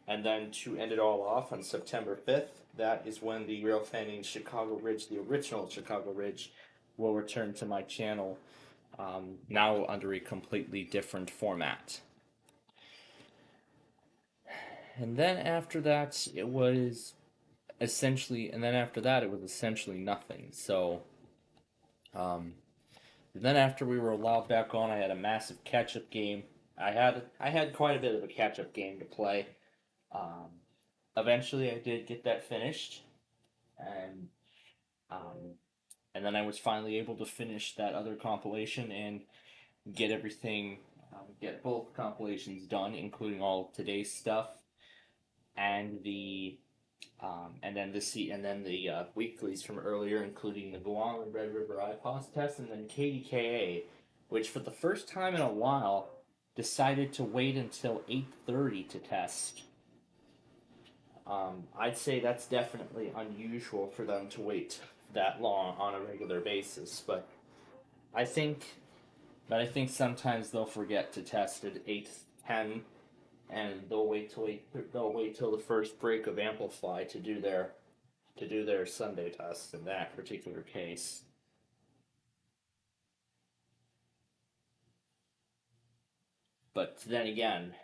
And then to end it all off on September 5th, that is when the Real Fanning Chicago Ridge, the original Chicago Ridge, will return to my channel, now under a completely different format. And then after that, it was essentially nothing. So, then after we were allowed back on, I had a massive catch-up game. I had quite a bit of a catch-up game to play. Eventually, I did get that finished, and then I was finally able to finish that other compilation and get get both compilations done, including all of today's stuff, and the weeklies from earlier, including the Guam and Red River IPOS test, and then KDKA, which for the first time in a while decided to wait until 8:30 to test. I'd say that's definitely unusual for them to wait that long on a regular basis, but I think sometimes they'll forget to test at 8:10, and they'll wait till the first break of Amplify to do their Sunday test in that particular case. But then again,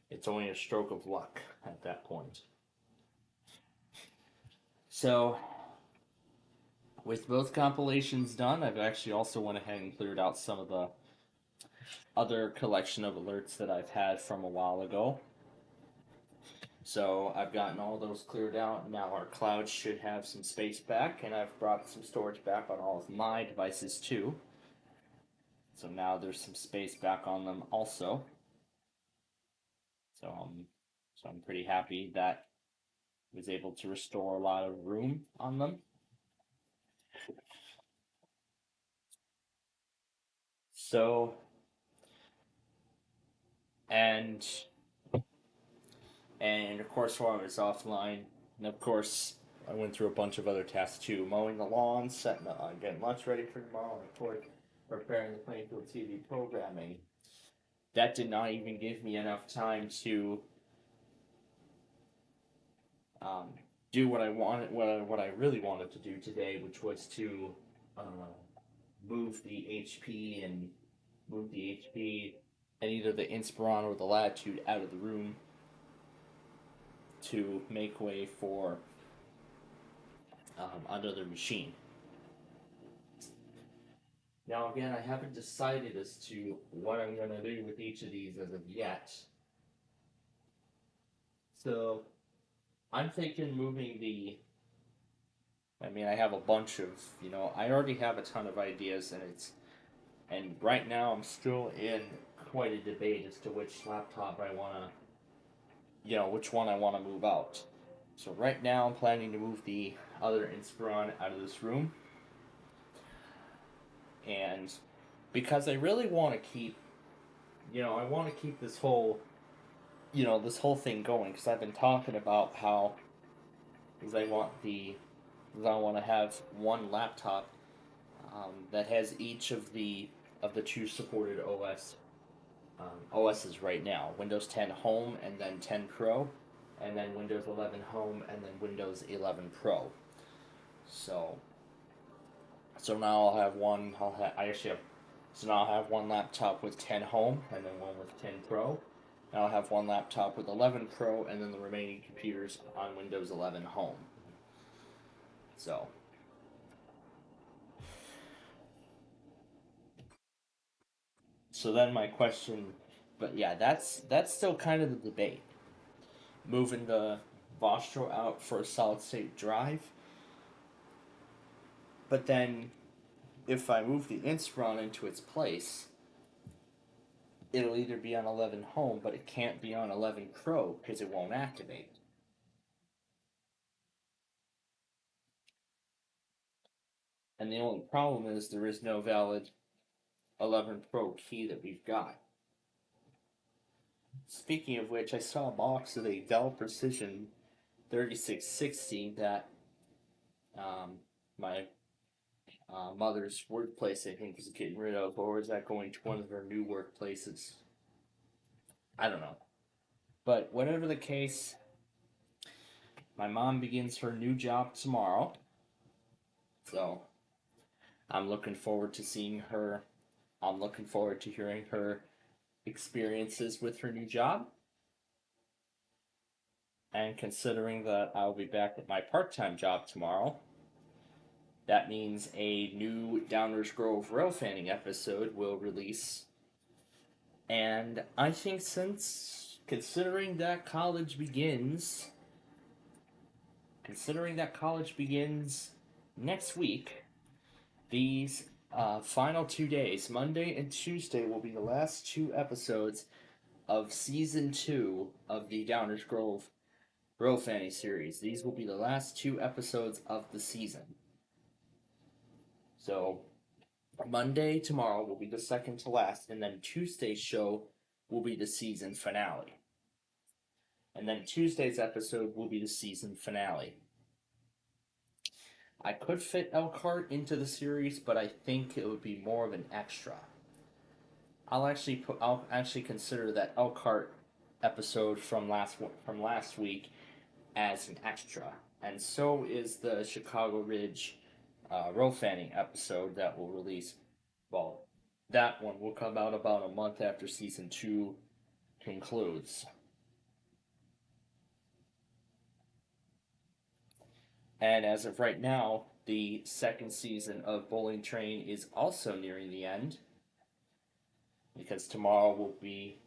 it's only a stroke of luck at that point. So, with both compilations done, I've actually also went ahead and cleared out some of the other collection of alerts that I've had from a while ago. So I've gotten all those cleared out. Now our cloud should have some space back, and I've brought some storage back on all of my devices too. So now there's some space back on them also. So I'm pretty happy that I was able to restore a lot of room on them. So and of course while I was offline, and of course I went through a bunch of other tasks too, mowing the lawn, getting lunch ready for tomorrow, and of course preparing the Plainfield TV programming. That did not even give me enough time to um, do what I wanted, what I really wanted to do today, which was to uh, move the HP and either the Inspiron or the Latitude out of the room to make way for another machine. Now again, I haven't decided as to what I'm going to do with each of these as of yet. So I'm thinking moving the. I mean, I have a bunch of, I already have a ton of ideas, and right now I'm still in quite a debate as to which laptop I want to, which one I want to move out. So right now I'm planning to move the other Inspiron out of this room, and because I really want to keep, I want to keep this whole, this whole thing going, because I've been talking about how, is I want to have one laptop that has each of the two supported OSs right now: Windows 10 Home, and then 10 Pro, and then Windows 11 Home, and then Windows 11 Pro. So now I'll have one. I actually have. So now I'll have one laptop with 10 Home, and then one with 10 Pro. And I'll have one laptop with 11 Pro, and then the remaining computers on Windows 11 Home. So. So then my question, but yeah, that's still kind of the debate. Moving the Vostro out for a solid state drive, but then if I move the Inspiron into its place, it'll either be on 11 Home, but it can't be on 11 Pro because it won't activate. And the only problem is there is no valid 11 Pro key that we've got. Speaking of which, I saw a box of a Dell Precision 3660 that my mother's workplace, I think, is getting rid of, or is that going to one of her new workplaces? I don't know. But whatever the case, my mom begins her new job tomorrow. So I'm looking forward to seeing her. I'm looking forward to hearing her experiences with her new job. And considering that I'll be back at my part-time job tomorrow, that means a new Downers Grove rail fanning episode will release. And I think considering that college begins next week, these final 2 days, Monday and Tuesday, will be the last two episodes of season 2 of the Downers Grove Rail Fanny series. These will be the last two episodes of the season. So Monday tomorrow will be the second to last, and then Tuesday's show will be the season finale. And then Tuesday's episode will be the season finale. I could fit Elkhart into the series, but I think it would be more of an extra. I'll actually consider that Elkhart episode from last week as an extra, and so is the Chicago Ridge row fanning episode that will release. Well, that one will come out about a month after season 2 concludes. And as of right now, the second season of Bowling Train is also nearing the end, because tomorrow will be,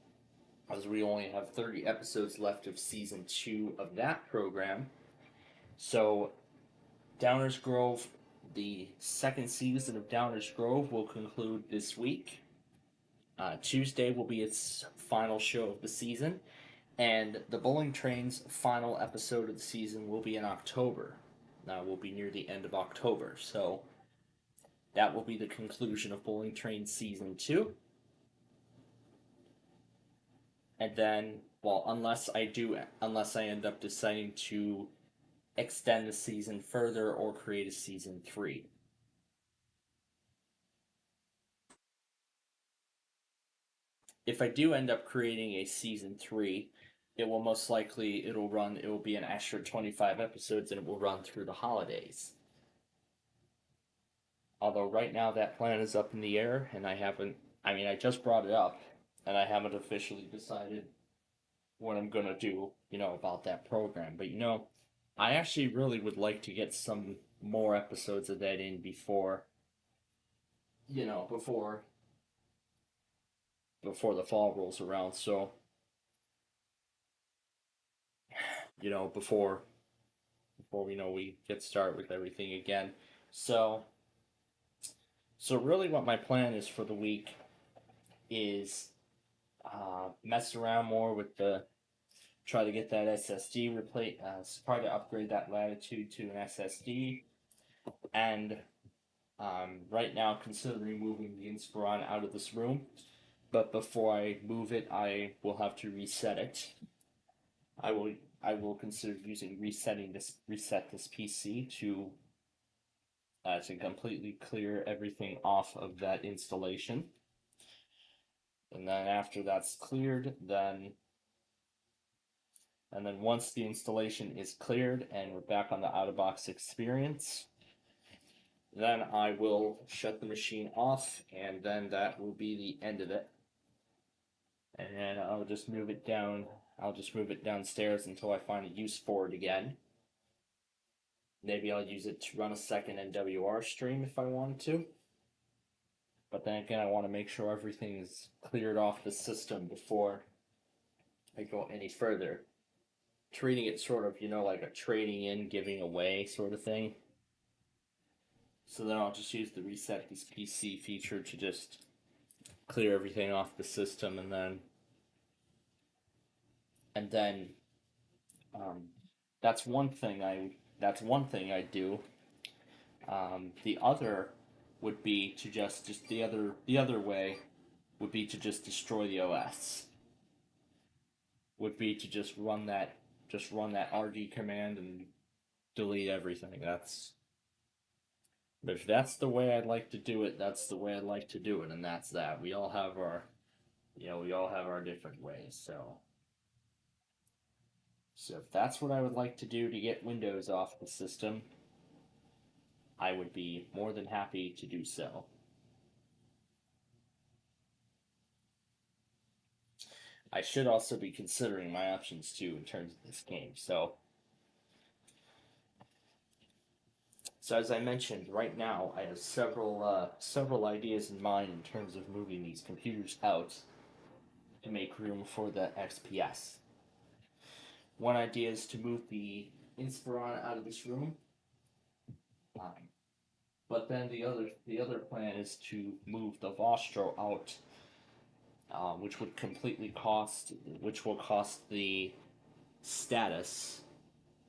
as we only have 30 episodes left of season 2 of that program. So, Downers Grove, the second season of Downers Grove will conclude this week. Tuesday will be its final show of the season, and the Bowling Train's final episode of the season will be in October. We'll be near the end of October, so that will be the conclusion of Bowling Train Season 2. And then, well, unless I end up deciding to extend the season further or create a Season 3. If I do end up creating a Season 3, it will be an extra 25 episodes, and it will run through the holidays. Although right now that plan is up in the air, and I just brought it up, and I haven't officially decided what I'm gonna do, about that program. But I actually really would like to get some more episodes of that in before the fall rolls around. So, before we get started with everything again. So really, what my plan is for the week is mess around more with try to get that SSD replaced, try to upgrade that Latitude to an SSD, and right now considering moving the Inspiron out of this room. But before I move it, I will have to reset it. I will consider reset this PC to completely clear everything off of that installation. And then after that's cleared, then once the installation is cleared and we're back on the out-of-box experience, then I will shut the machine off, and then that will be the end of it. And then I'll just move it downstairs until I find a use for it again. Maybe I'll use it to run a second NWR stream if I wanted to. But then again, I want to make sure everything is cleared off the system before I go any further. Treating it sort of, like a trading in, giving away sort of thing. So then I'll just use the reset this PC feature to just clear everything off the system, and then that's one thing I do. The other would be to just the other way would be to just destroy the OS. Would be to just run that RD command and delete everything. But if that's the way I'd like to do it, that's the way I'd like to do it, and that's that. We all have our different ways. So if that's what I would like to do to get Windows off the system, I would be more than happy to do so. I should also be considering my options too in terms of this game. So as I mentioned, right now I have several ideas in mind in terms of moving these computers out to make room for the XPS. One idea is to move the Inspiron out of this room, but then the other plan is to move the Vostro out, which will cost the status,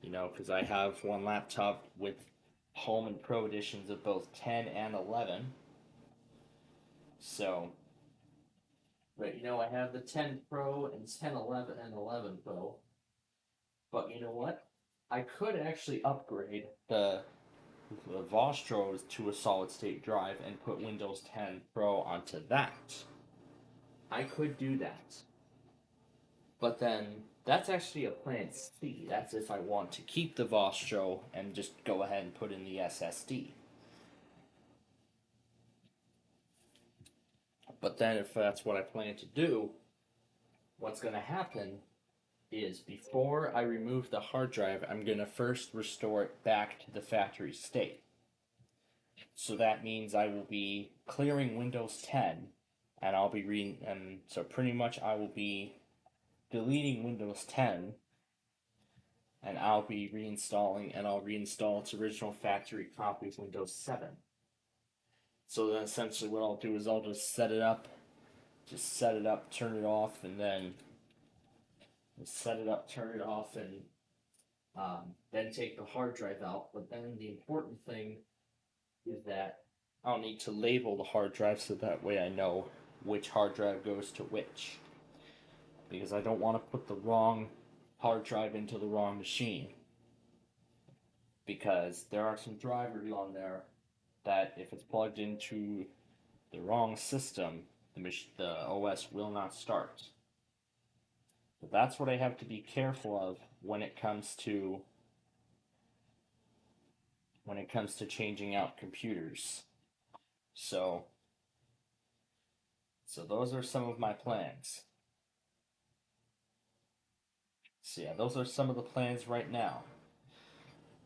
because I have one laptop with home and pro editions of both 10 and 11. So, but I have the 10 Pro and 10, 11, and 11 Pro. But you know what? I could actually upgrade the Vostro to a solid state drive and put Windows 10 Pro onto that. I could do that. But then that's actually a plan C. That's if I want to keep the Vostro and just go ahead and put in the SSD. But then if that's what I plan to do, what's going to happen is before I remove the hard drive, I'm going to first restore it back to the factory state. So that means I will be clearing Windows 10, and I'll be reading, and so pretty much I will be deleting Windows 10, and I'll be reinstalling, and I'll reinstall its original factory copy of Windows 7. So then essentially what I'll do is I'll just set it up, turn it off, and then set it up, turn it off, and then take the hard drive out. But then the important thing is that I'll need to label the hard drive so that way I know which hard drive goes to which. Because I don't want to put the wrong hard drive into the wrong machine. Because there are some drivers on there that if it's plugged into the wrong system, the OS will not start. So that's what I have to be careful of when it comes to changing out computers. So those are some of my plans. So yeah, those are some of the plans right now.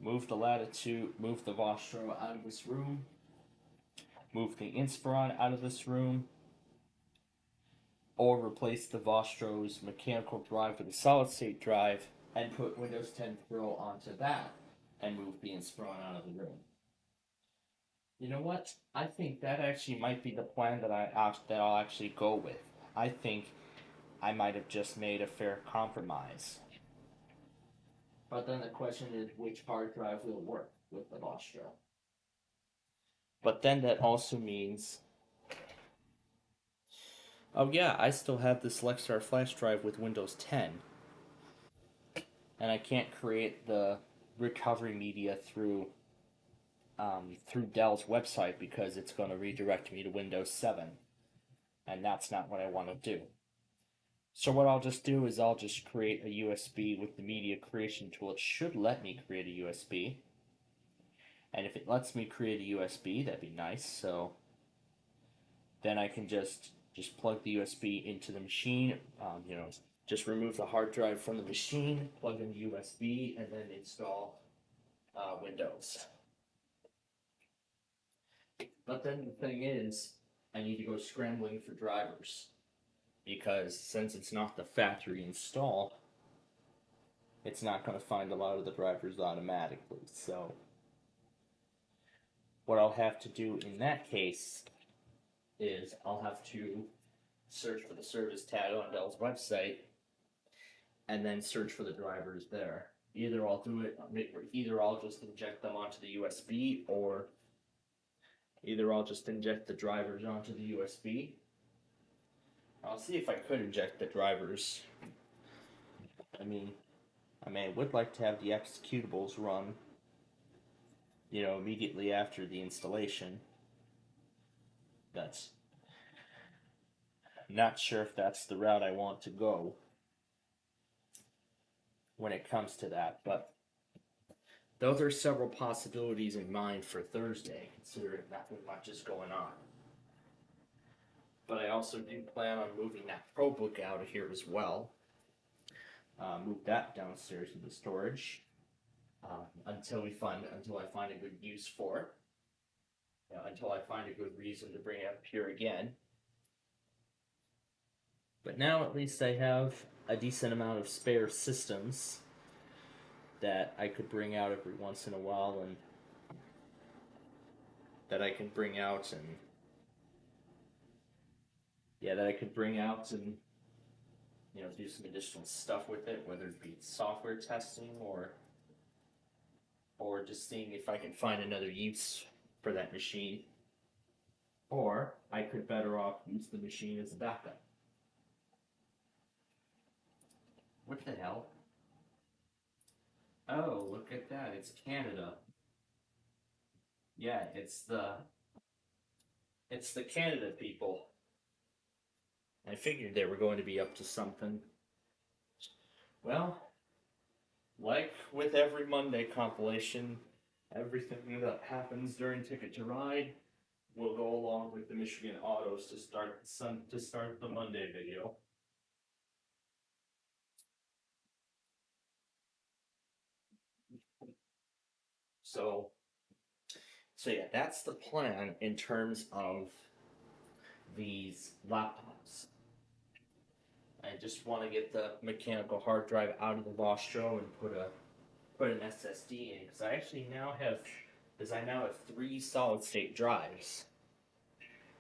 Move the Vostro out of this room. Move the Inspiron out of this room. Or replace the Vostro's mechanical drive with a solid state drive and put Windows 10 Pro onto that and move the Inspiron out of the room. You know what? I think that actually might be the plan that I'll actually go with. I think I might have just made a fair compromise. But then the question is, which hard drive will work with the Vostro? But then that also means, oh yeah, I still have this Lexar flash drive with Windows 10, and I can't create the recovery media through Dell's website because it's going to redirect me to Windows 7, and that's not what I want to do. So what I'll just do is I'll just create a USB with the media creation tool. It should let me create a USB. And if it lets me create a USB, that'd be nice. So then I can just plug the USB into the machine. Just remove the hard drive from the machine, plug in the USB, and then install Windows. But then the thing is, I need to go scrambling for drivers. Because since it's not the factory install, it's not going to find a lot of the drivers automatically. So what I'll have to do in that case is I'll have to search for the service tag on Dell's website and then search for the drivers there. Either I'll just inject them onto the USB, or either I'll just inject the drivers onto the USB. I'll see if I could inject the drivers. I would like to have the executables run, immediately after the installation. That's not sure if that's the route I want to go when it comes to that, but those are several possibilities in mind for Thursday, considering nothing much is going on. But I also do plan on moving that ProBook out of here as well. Move that downstairs into storage until I find a good use for it. Until I find a good reason to bring it up here again. But now at least I have a decent amount of spare systems that I could bring out every once in a while, and that I can bring out and do some additional stuff with it, whether it be software testing or just seeing if I can find another use for that machine. Or I could better off use the machine as a backup. What the hell? Oh, look at that, it's Canada. Yeah, it's the Canada people. I figured they were going to be up to something. Well, like with every Monday compilation, everything that happens during Ticket to Ride will go along with the Michigan autos to start the Monday video. So yeah, that's the plan in terms of these laptops. I just want to get the mechanical hard drive out of the Vostro and put an SSD in, because I now have 3 solid-state drives,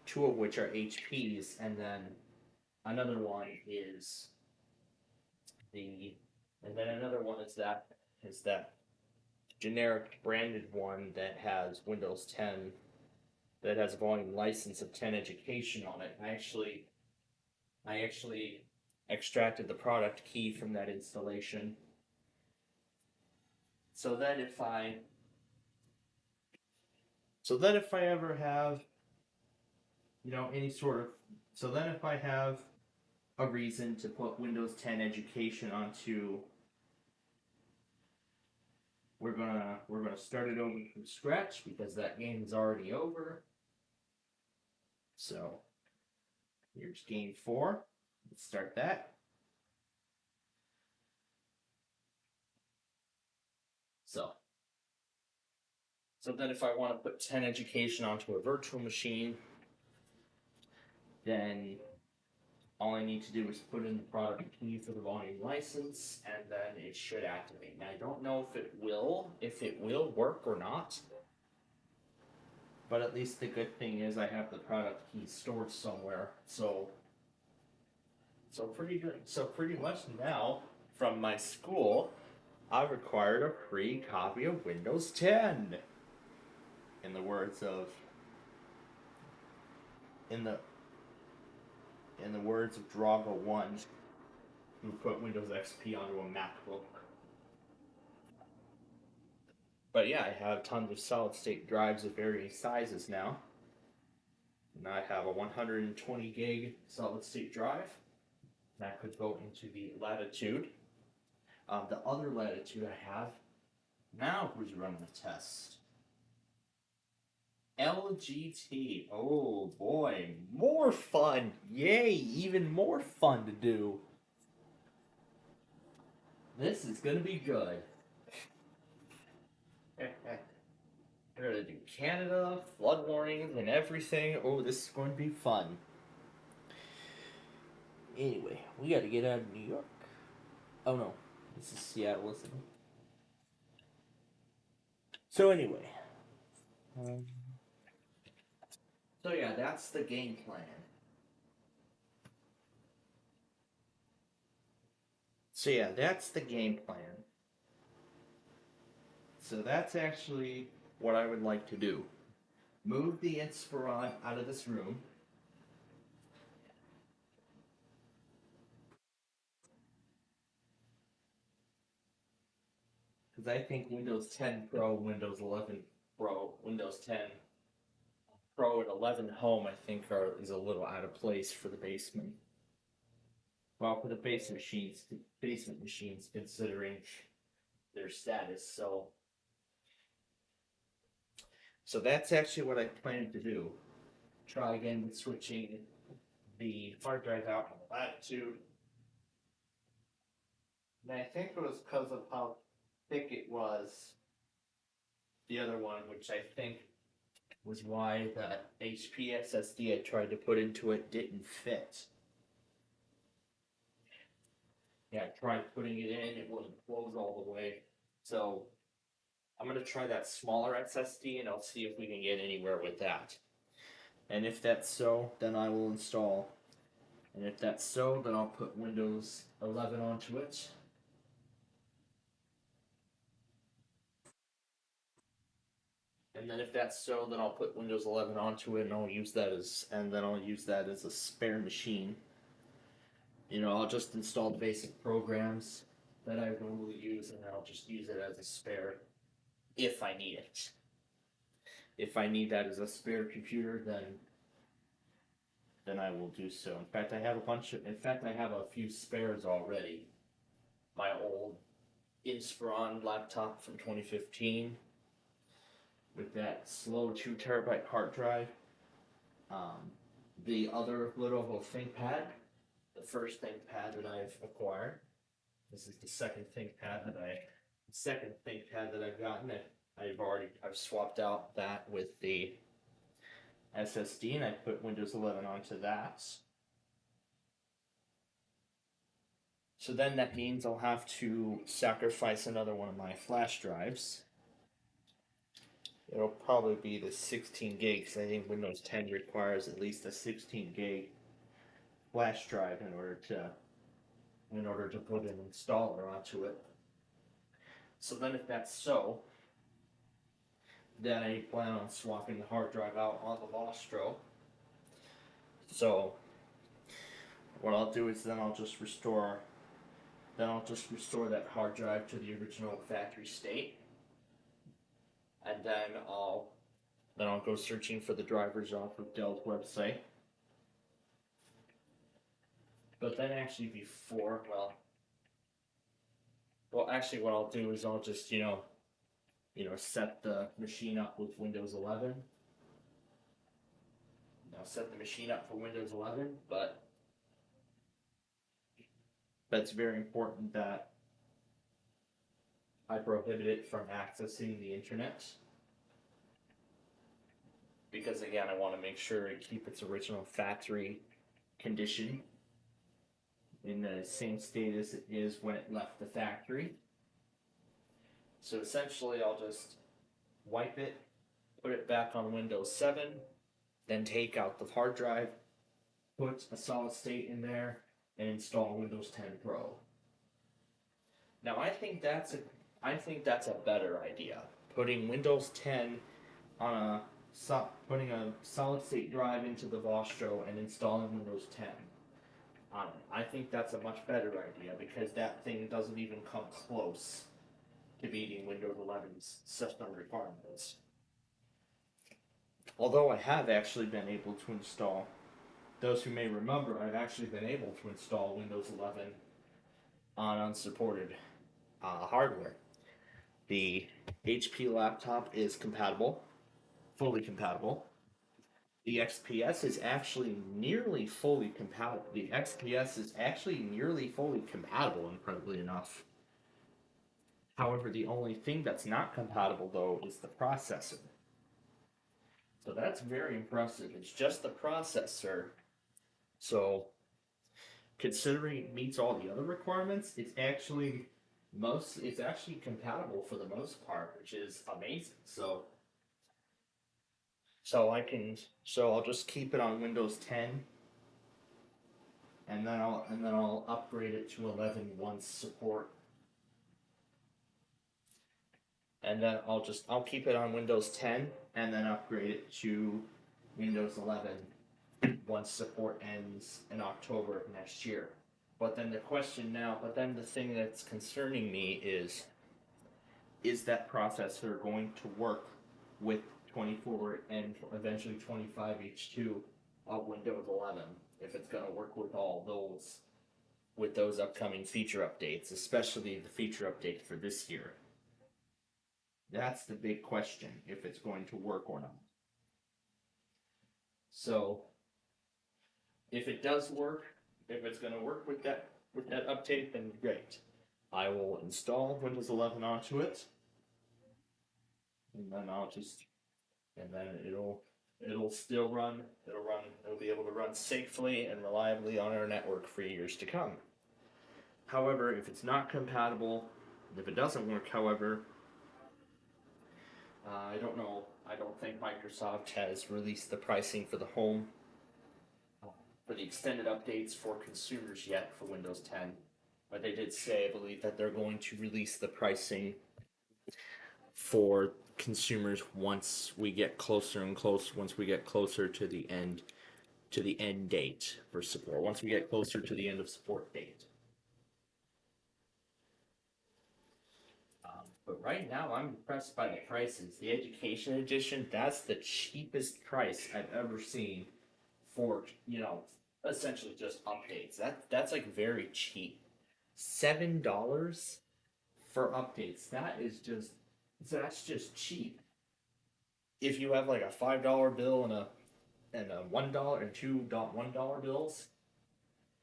2 of which are HPs, and then another one is the, and then another one is that generic branded one that has Windows 10, that has a volume license of 10 education on it. I actually extracted the product key from that installation, so that if I ever have, any sort of, so then if I have a reason to put Windows 10 education onto, we're gonna start it over from scratch because that game is already over. So here's game 4. Let's start that. So then if I want to put 10 education onto a virtual machine, then all I need to do is put in the product key for the volume license, and then it should activate. Now I don't know if it will work or not, but at least the good thing is I have the product key stored somewhere. So pretty good. So pretty much now, from my school, I've acquired a free copy of Windows 10. In the words of Draga 1, who put Windows XP onto a MacBook. But yeah, I have tons of solid state drives of varying sizes now. And I have a 120 gig solid state drive that could go into the Latitude. The other Latitude I have, now who's running the test? LGT. Oh boy, more fun! Yay, even more fun to do. This is gonna be good. We're gonna do Canada, flood warnings, and everything. Oh, this is going to be fun. Anyway, we gotta get out of New York. Oh no, this is Seattle, isn't it? So anyway. So yeah, that's the game plan. So yeah, that's the game plan. So that's actually what I would like to do. Move the Inspiron out of this room. Because I think Windows 10 Pro, Windows 11 Pro, Windows 10 Pro, and 11 Home, I think is a little out of place for the basement. Well, for the basement machines, considering their status. So that's actually what I plan to do. Try again with switching the hard drive out on the Latitude. And I think it was because of how thick it was, the other one, which I think was why that HP SSD I tried to put into it didn't fit. Yeah, I tried putting it in, it wouldn't close all the way. So I'm gonna try that smaller SSD and I'll see if we can get anywhere with that. And if that's so, then I will install. And if that's so, then I'll put Windows 11 onto it. And then if that's so, then I'll put Windows 11 onto it, and I'll use that as a spare machine. I'll just install the basic programs that I normally use, and I'll just use it as a spare if I need it. If I need that as a spare computer, then I will do so. In fact, I have a few spares already. My old Inspiron laptop from 2015 with that slow 2 terabyte hard drive. The other little ThinkPad, the first ThinkPad that I've acquired. This is the second ThinkPad that I've gotten. I've swapped out that with the SSD and I put Windows 11 onto that. So then that means I'll have to sacrifice another one of my flash drives. It'll probably be the 16 gigs. I think Windows 10 requires at least a 16 gig flash drive in order to put an installer onto it. So then if that's so, then I plan on swapping the hard drive out on the Vostro. So what I'll do is then I'll just restore that hard drive to the original factory state. And then I'll go searching for the drivers off of Dell's website. But then actually before, actually what I'll do is I'll just, set the machine up with Windows 11. I'll set the machine up for Windows 11, but that's very important that I prohibit it from accessing the internet. Because again, I want to make sure it keep its original factory condition in the same state as it is when it left the factory. So essentially I'll just wipe it, put it back on Windows 7, then take out the hard drive, put a solid state in there, and install Windows 10 Pro. Now I think that's a better idea. Putting Windows 10 on putting a solid state drive into the Vostro and installing Windows 10 on it. I think that's a much better idea because that thing doesn't even come close to meeting Windows 11's system requirements. Although I have actually been able to install, those who may remember, I've actually been able to install Windows 11 on unsupported hardware. The HP laptop is compatible, fully compatible. The XPS is actually nearly fully compatible. Incredibly enough. However, the only thing that's not compatible, though, is the processor. So that's very impressive. It's just the processor. So, considering it meets all the other requirements, it's actually compatible for the most part, which is amazing. So I'll just keep it on Windows 10, and then I'll upgrade it to 11 once support. And then I'll keep it on Windows 10 and then upgrade it to Windows 11 once support ends in October of next year. But then the thing that's concerning me is that processor going to work with 24 and eventually 25H2 of Windows 11 if it's going to work with those upcoming feature updates, especially the feature update for this year. That's the big question, if it's going to work or not. So, if it does work, if it's going to work with that update, then great. I will install Windows 11 onto it, and then it'll still run. It'll be able to run safely and reliably on our network for years to come. However, if it's not compatible, if it doesn't work, however, I don't know. I don't think Microsoft has released the pricing for the home, for the extended updates for consumers yet for Windows 10. But they did say, I believe, that they're going to release the pricing for consumers once we get closer to the end date for support. Once we get closer to the end of support date. But right now, I'm impressed by the prices. The Education Edition, that's the cheapest price I've ever seen for, essentially just updates. That's like very cheap. $7 for updates. That's just cheap. If you have like a $5 bill and and $1 and $2.1 bills,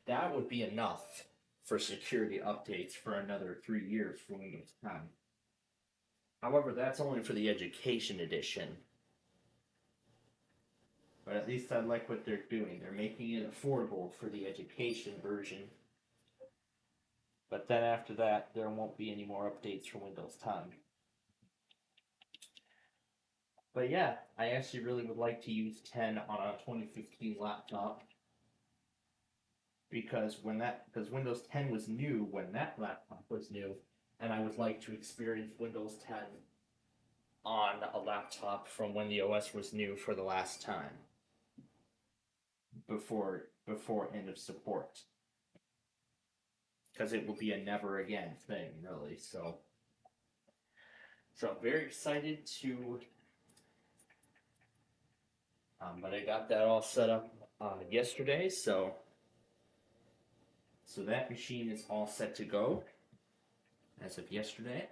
that would be enough for security updates for another 3 years for Windows 10. However, that's only for the education edition. But at least I like what they're doing. They're making it affordable for the education version. But then after that, there won't be any more updates for Windows 10. But yeah, I actually really would like to use 10 on a 2015 laptop. Because Windows 10 was new when that laptop was new, and I would like to experience Windows 10 on a laptop from when the OS was new for the last time before end of support, because it will be a never again thing, really. So I'm very excited to. But I got that all set up yesterday, so that machine is all set to go as of yesterday.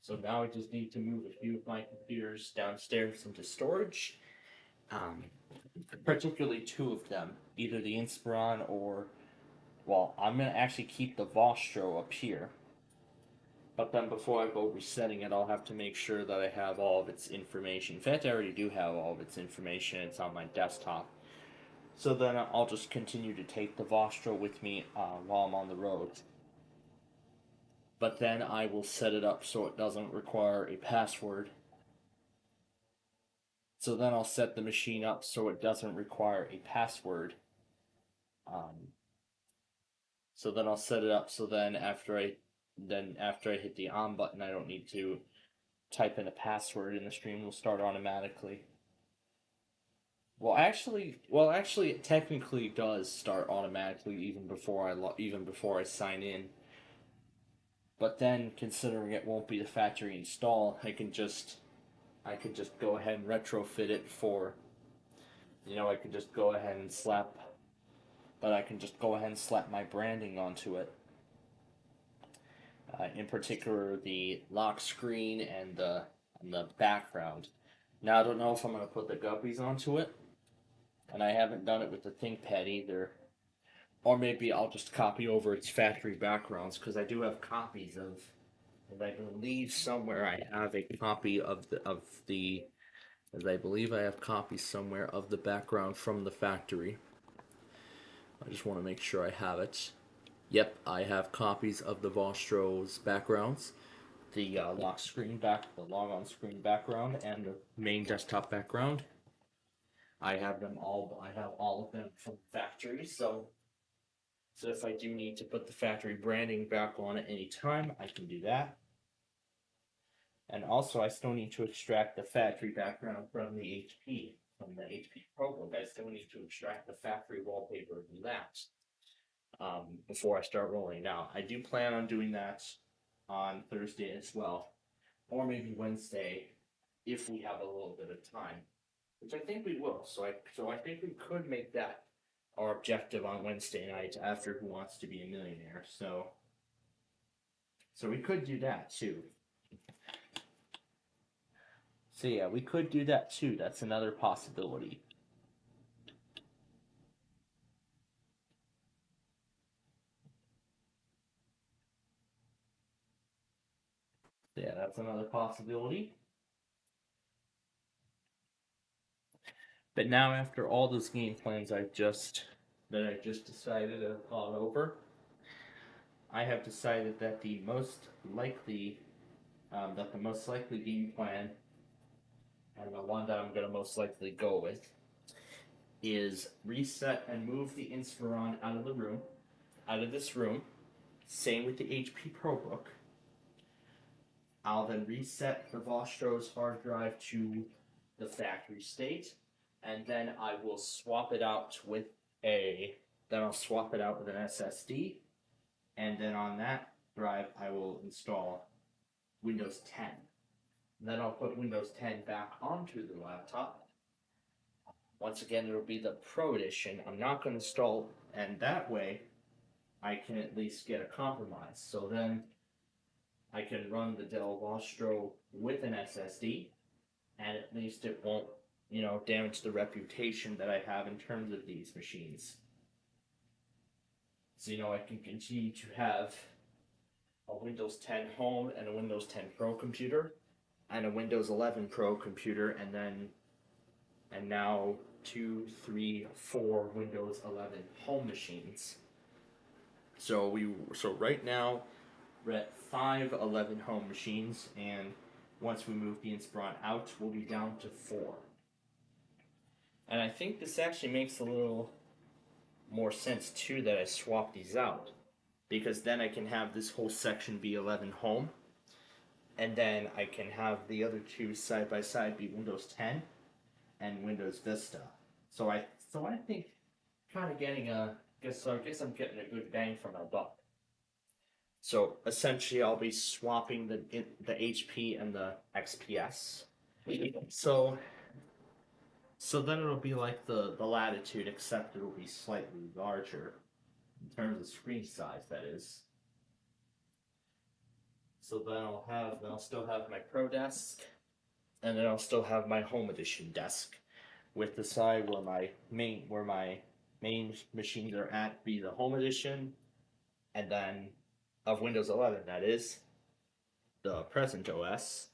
So now I just need to move a few of my computers downstairs into storage, particularly two of them, either the Inspiron or, well, I'm going to actually keep the Vostro up here. But then before I go resetting it, I'll have to make sure that I have all of its information. In fact, I already do have all of its information. It's on my desktop. So then I'll just continue to take the Vostro with me while I'm on the road. But then I will set it up so it doesn't require a password. So then I'll set the machine up so it doesn't require a password. So then I'll set it up so then after I hit the on button, I don't need to type in a password, and the stream will start automatically. Well, actually, it technically does start automatically even before I sign in. But then, considering it won't be the factory install, I can just go ahead and retrofit it for. I can just go ahead and slap my branding onto it. In particular, the lock screen and the background. Now I don't know if I'm going to put the guppies onto it, and I haven't done it with the ThinkPad either. Or maybe I'll just copy over its factory backgrounds, because I do have copies of, and I believe somewhere I have a copy of the, as I believe I have copies somewhere of the background from the factory. I just want to make sure I have it. Yep, I have copies of the Vostro's backgrounds, the the log-on screen background, and the main desktop background. I have them all. I have all of them from the factory. So if I do need to put the factory branding back on at any time, I can do that. And also, I still need to extract the factory background from the HP ProBook. I still need to extract the factory wallpaper and do that. Before I start rolling it out. I do plan on doing that on Thursday as well, or maybe Wednesday if we have a little bit of time, which I think we will. So I think we could make that our objective on Wednesday night after Who Wants to Be a Millionaire. So we could do that too. So yeah, we could do that too. That's another possibility. Yeah, that's another possibility. But now, after all those game plans I just decided and thought over, I have decided that the most likely game plan, and the one that I'm going to most likely go with, is reset and move the Inspiron out of this room. Same with the HP ProBook. I'll then reset the Vostro's hard drive to the factory state, and then I will swap it out with an SSD, and then on that drive I will install Windows 10. And then I'll put Windows 10 back onto the laptop. Once again, it'll be the Pro Edition. I'm not going to install, and that way I can at least get a compromise. So then I can run the Dell Vostro with an SSD, and at least it won't, damage the reputation that I have in terms of these machines. So, I can continue to have a Windows 10 Home and a Windows 10 Pro computer, and a Windows 11 Pro computer, and now 2, 3, 4 Windows 11 Home machines. So right now we're at 5 11 Home machines, and once we move the Inspiron out, we'll be down to 4. And I think this actually makes a little more sense too that I swap these out, because then I can have this whole section be 11 Home, and then I can have the other two side by side be Windows 10 and Windows Vista. So I think kind of getting I guess I'm getting a good bang for my buck. So essentially, I'll be swapping the HP and the XPS. So then it'll be like the Latitude, except it'll be slightly larger in terms of screen size. That is. So then I'll still have my Pro desk, and then I'll still have my Home Edition desk, with the side where my main machines are at be the Home Edition, and then of Windows 11, that is the present OS,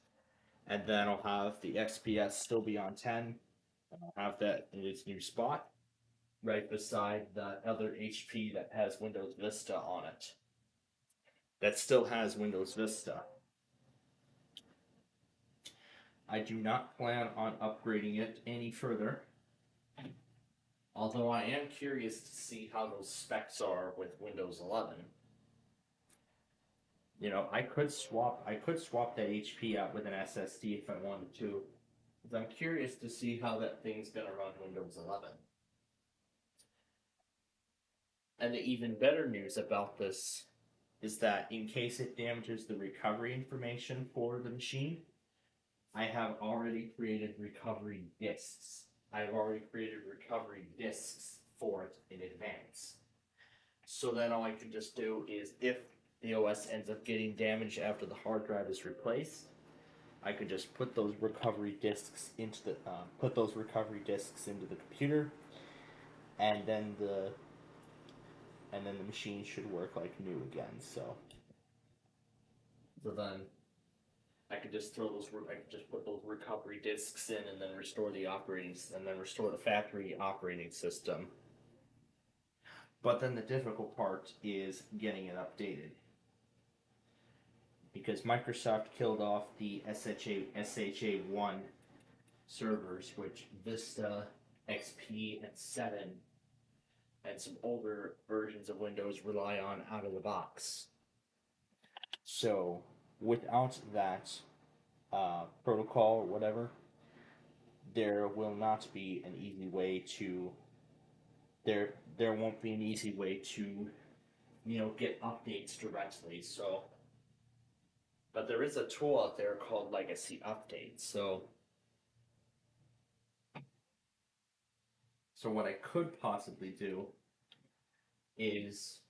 and then I'll have the XPS still be on 10, and I'll have that in its new spot right beside the other HP that has Windows Vista on it. That still has Windows Vista. I do not plan on upgrading it any further. Although I am curious to see how those specs are with Windows 11. I could swap that HP out with an SSD if I wanted to. Because I'm curious to see how that thing's gonna run Windows 11. And the even better news about this is that in case it damages the recovery information for the machine, I have already created recovery disks. I've already created recovery disks for it in advance. So then all I can just do is, if the OS ends up getting damaged after the hard drive is replaced, I could just put those recovery disks into the computer, and then the machine should work like new again. So then I could just put those recovery disks in, and then restore the factory operating system. But then the difficult part is getting it updated, because Microsoft killed off the SHA-1 servers, which Vista, XP, and 7 and some older versions of Windows rely on out of the box. So without that protocol or whatever, there will not be an easy way to there won't be an easy way to get updates directly. But there is a tool out there called Legacy Update. So what I could possibly do is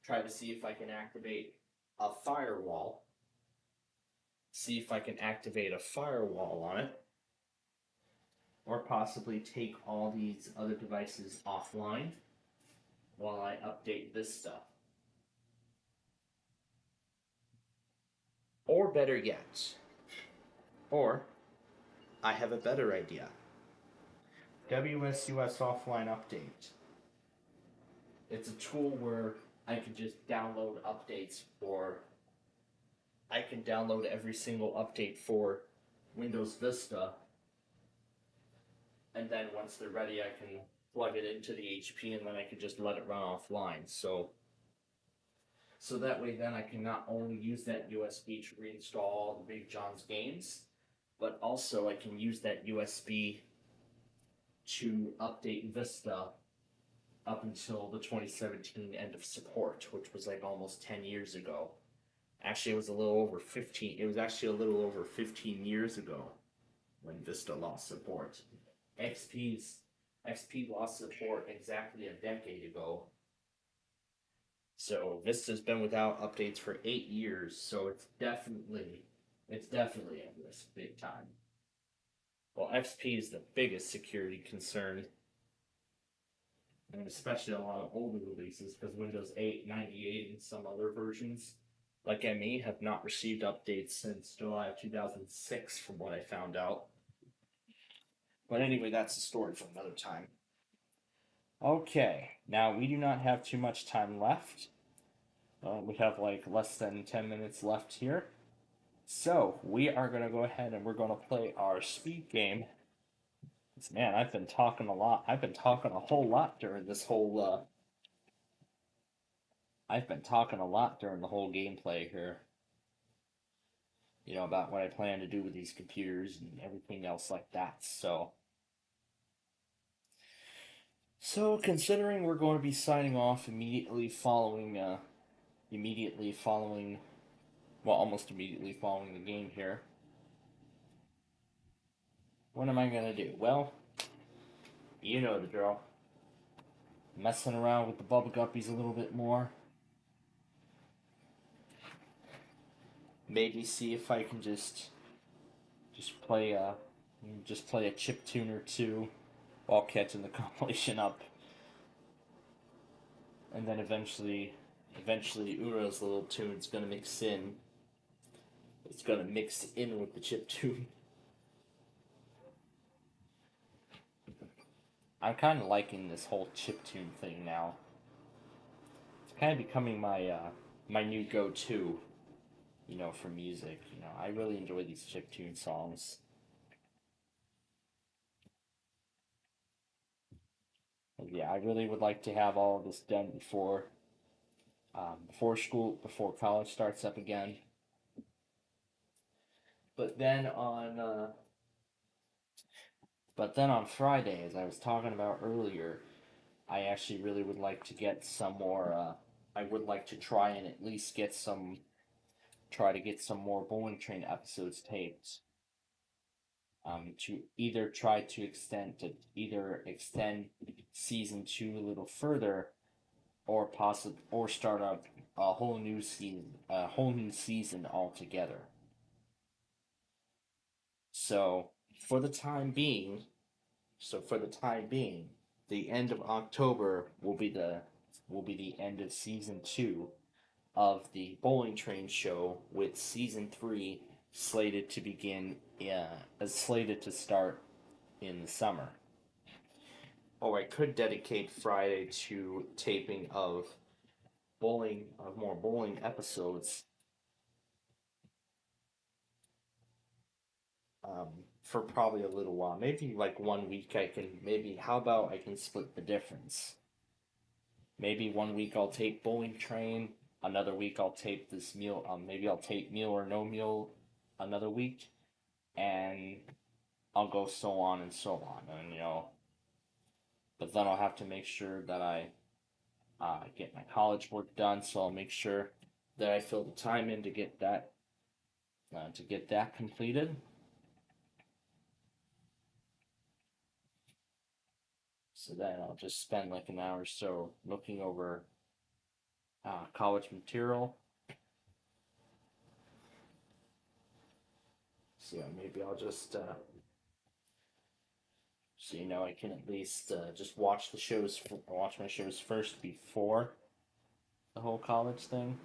try to see if I can activate a firewall. See if I can activate a firewall on it, or possibly take all these other devices offline while I update this stuff. Or better yet, or I have a better idea. WSUS Offline Update. It's a tool where I can just download updates I can download every single update for Windows Vista, and then once they're ready, I can plug it into the HP, and then I can just let it run offline. So that way, then I can not only use that USB to reinstall all the Big John's games, but also I can use that USB to update Vista up until the 2017 end of support, which was like almost 10 years ago. Actually, it was a little over 15. It was actually a little over 15 years ago when Vista lost support. XP lost support exactly a decade ago. So Vista's been without updates for 8 years. So it's definitely at risk, big time. Well, XP is the biggest security concern, and especially a lot of older releases, because Windows 8, 98, and some other versions, like ME, have not received updates since July of 2006, from what I found out. But anyway, that's a story for another time. Okay, now we do not have too much time left. We have like less than 10 minutes left here. So we are going to go ahead and we're going to play our speed game. Man, I've been talking a lot. I've been talking a whole lot during this whole. I've been talking a lot during the whole gameplay here. You know, about what I plan to do with these computers and everything else like that. So considering we're going to be signing off almost immediately following the game here. What am I gonna do? Well, you know the drill. Messing around with the bubble guppies a little bit more. Maybe see if I can just play a chip tune or two while catching the compilation up, and then eventually Uro's little tune's gonna mix in. It's gonna mix in with the chip tune. I'm kind of liking this whole chip tune thing now. It's kind of becoming my new go-to, you know, for music. You know, I really enjoy these chiptune songs. Yeah, I really would like to have all of this done before college starts up again. But then on, uh, but then on Friday, as I was talking about earlier, I actually really would like to get some more. I would like to try and at least try to get some more Bowling Train episodes taped. To either extend season two a little further, or start up a whole new season altogether. So for the time being, the end of October will be the end of season two of the Bowling Train show, with season three slated to start in the summer. Or I could dedicate Friday to taping of more bowling episodes, for probably a little while. Maybe like 1 week how about I can split the difference? Maybe 1 week I'll tape Bowling Train, another week I'll tape this meal, maybe I'll tape Meal or No Meal another week, and I'll go so on and so on. And, you know, but then I'll have to make sure that I get my college work done, so I'll make sure that I fill the time in to get that completed. So then I'll just spend like an hour or so looking over college material. So yeah, maybe I'll just so you know I can at least just watch my shows first before the whole college thing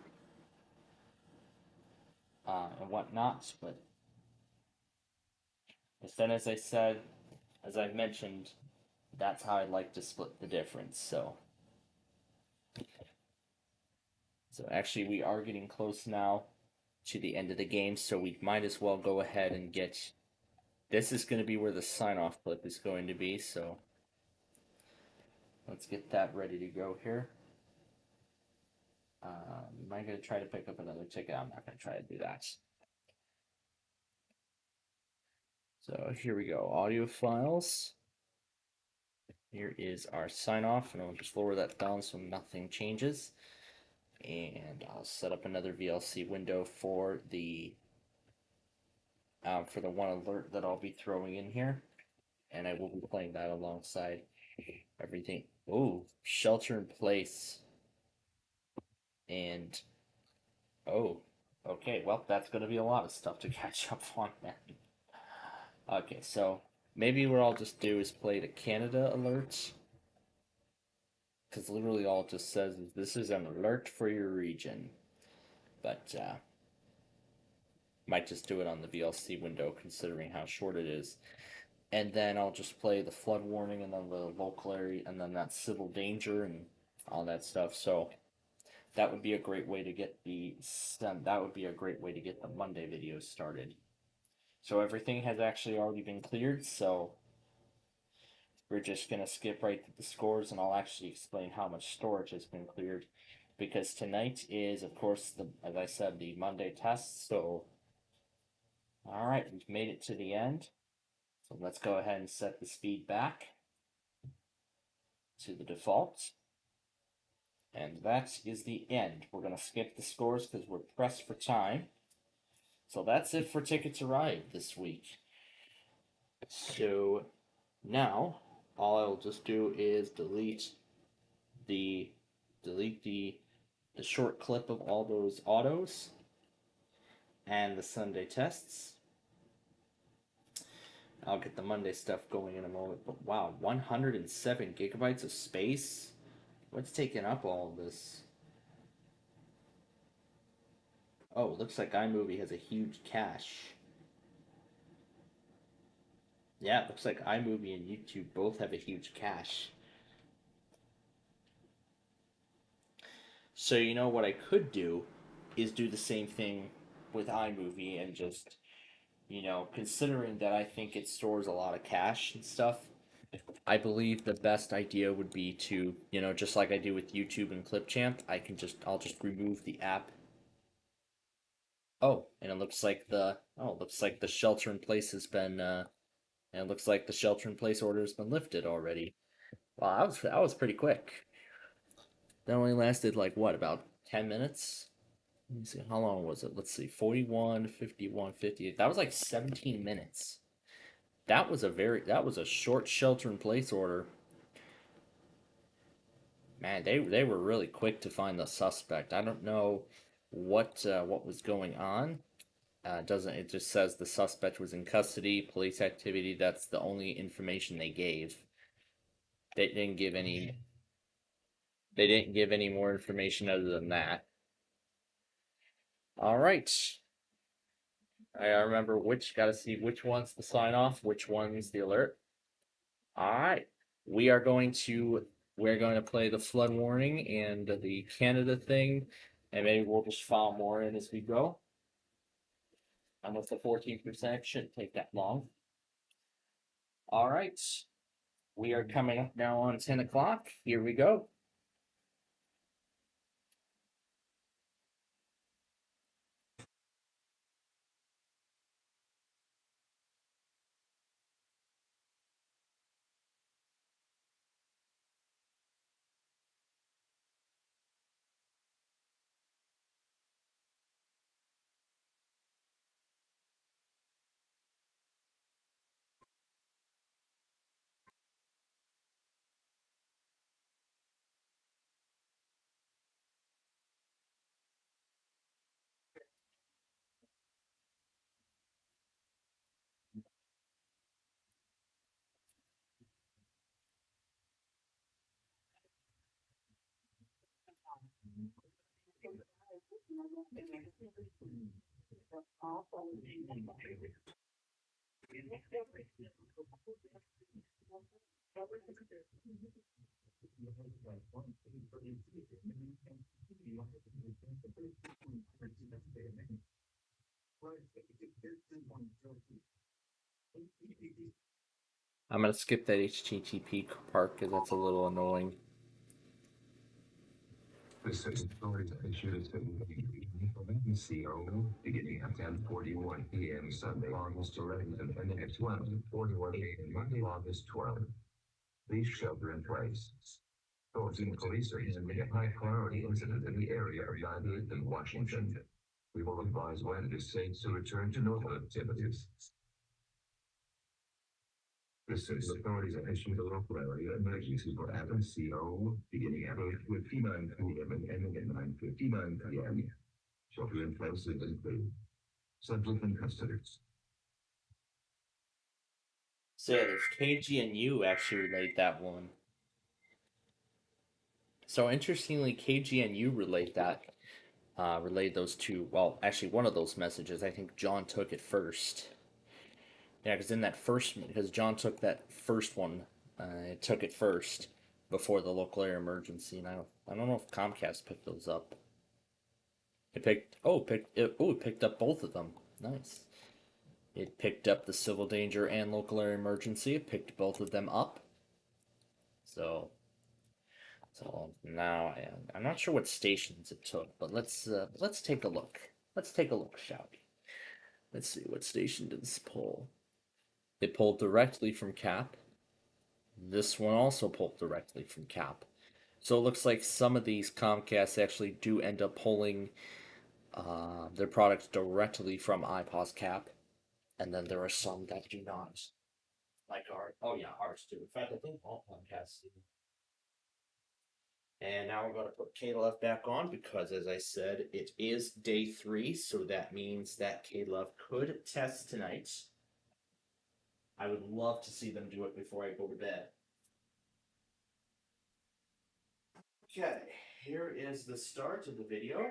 and whatnot. But then, as I mentioned, that's how I'd like to split the difference. So actually, we are getting close now to the end of the game, so we might as well go ahead and get. This is going to be where the sign-off clip is going to be, so let's get that ready to go here. Am I going to try to pick up another ticket? I'm not going to try to do that. So here we go, audio files. Here is our sign-off, and I'll just lower that down so nothing changes. And I'll set up another VLC window for the one alert that I'll be throwing in here, and I will be playing that alongside everything. Oh, shelter in place, and oh, okay. Well, that's going to be a lot of stuff to catch up on, man. Okay, so maybe what I'll just do is play the Canada alert, because literally all it just says is this is an alert for your region. But might just do it on the VLC window considering how short it is. And then I'll just play the flood warning and then the local area and then that civil danger and all that stuff. So that would be a great way to get the Monday videos started. So everything has actually already been cleared, so we're just gonna skip right to the scores and I'll actually explain how much storage has been cleared. Because tonight is of course as I said, the Monday test, so alright, we've made it to the end. So let's go ahead and set the speed back to the default. And that is the end. We're going to skip the scores because we're pressed for time. So that's it for Ticket to Ride this week. So now all I'll just do is delete the short clip of all those autos and the Sunday tests. I'll get the Monday stuff going in a moment. But wow, 107 gigabytes of space? What's taking up all of this? Oh, looks like iMovie has a huge cache. Yeah, it looks like iMovie and YouTube both have a huge cache. So you know what I could do is do the same thing with iMovie and just, considering that I think it stores a lot of cache and stuff, I believe the best idea would be to, just like I do with YouTube and Clipchamp, I'll just remove the app. Oh, and it looks like the shelter in place has been and it looks like the shelter in place order has been lifted already. Wow, that was pretty quick. That only lasted like what, about 10 minutes? Let me see, how long was it? Let's see, 41, 51, 58. That was like 17 minutes. That was a short shelter in place order. Man, they were really quick to find the suspect. I don't know what was going on. Doesn't it just says the suspect was in custody, police activity. That's the only information they gave. They didn't give any they didn't give any more information other than that. All right. I remember gotta see which one's the sign off, which one's the alert. All right. We are going to we're going to play the flood warning and the Canada thing, and maybe we'll just file more in as we go. And with the 14%, shouldn't take that long. All right. We are coming up now on 10 o'clock. Here we go. I'm gonna skip that HTTP part because that's a little annoying. The state authorities issued a statement CO beginning at 10:41 p.m. Sunday, August 11th and ending at 12:41 a.m. Monday, August 12th. Please shelter in place. Thornton police are handling a high priority incident in the area of 98th and Washington. We will advise when it is safe to return to normal activities. The city authorities have issued a local area emergency for Adams CO beginning at 8:59 p.m. and ending at 9:59 p.m. Shelter in place is included. Subject in custody. So yeah, there's KG and U actually relate that one. So interestingly, KG and U relate that. Relayed those two. Well, actually, one of those messages. I think John took it first. Yeah, because in that first, because John took that first one, it took it first before the local area emergency, and I don't know if Comcast picked those up. It picked up both of them. Nice. It picked up the civil danger and local area emergency. It picked both of them up. So, so now I'm not sure what stations it took, but let's take a look. Let's take a look, shall we? Let's see, what station did this pull? It pulled directly from CAP. This one also pulled directly from CAP. So it looks like some of these Comcasts actually do end up pulling their products directly from iPOS CAP, and then there are some that do not, like our. Oh yeah, ours too. In fact, I think all Comcasts do. And now we're going to put KLF back on because, as I said, it is day 3, so that means that KLF could test tonight. I would love to see them do it before I go to bed. Okay, here is the start of the video.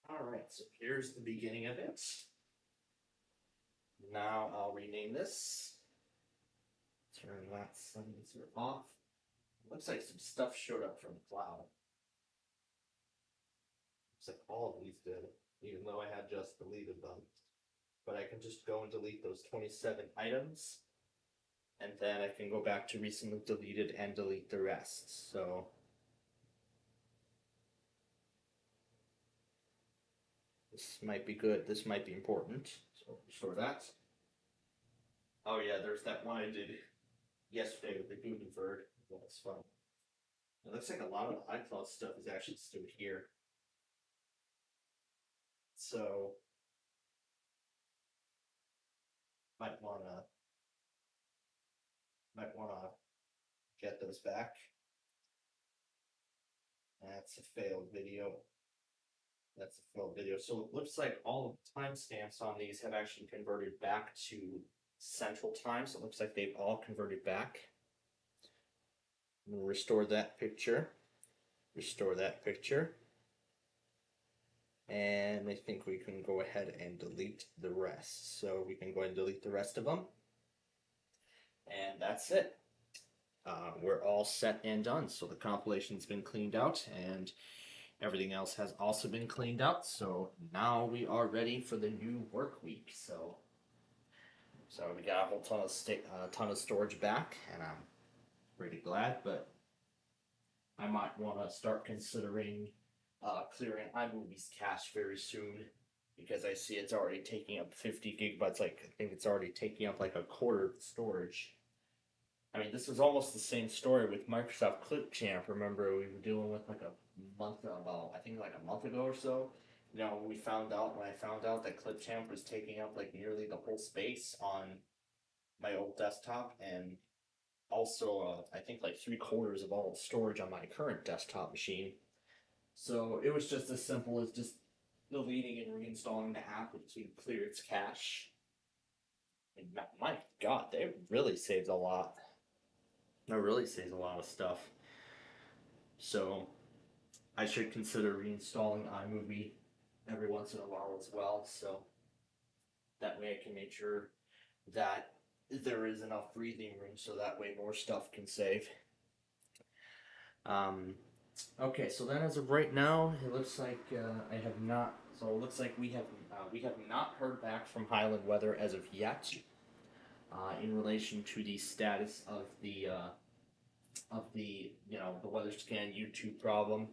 Alright, so here's the beginning of it. Now I'll rename this. Turn that silencer off. Looks like some stuff showed up from the cloud. Looks like all of these did, even though I had just deleted them. But I can just go and delete those 27 items, and then I can go back to recently deleted and delete the rest. So this might be good. This might be important. So restore that. Oh yeah, there's that one I did yesterday with the Gutenberg. That's fun. It looks like a lot of the iCloud stuff is actually still here. So might wanna get those back. That's a failed video. That's a failed video. So it looks like all of the timestamps on these have actually converted back to Central Time. So it looks like they've all converted back. I'm gonna restore that picture. Restore that picture. And I think we can go ahead and delete the rest. So we can go ahead and delete the rest of them. And that's it. We're all set and done. So the compilation's been cleaned out and everything else has also been cleaned out. So now we are ready for the new work week. So we got a whole ton of storage back, and I'm pretty glad. But I might want to start considering clearing iMovie's cache very soon because I see it's already taking up 50 gigabytes. Like I think it's already taking up like a quarter of the storage. I mean, this was almost the same story with Microsoft Clipchamp. Remember, we were dealing with like a month about, I think like a month ago or so. You know, when I found out that Clipchamp was taking up like nearly the whole space on my old desktop, and also I think like 3/4 of all the storage on my current desktop machine. So it was just as simple as just deleting and reinstalling the app to clear its cache. And my God, they really saved a lot. That really saves a lot of stuff. So I should consider reinstalling iMovie every once in a while as well. So that way I can make sure that there is enough breathing room so that way more stuff can save. Um, okay, so then as of right now, it looks like I have not. So it looks like we have not heard back from Highland Weather as of yet in relation to the status of the the weather scan YouTube problem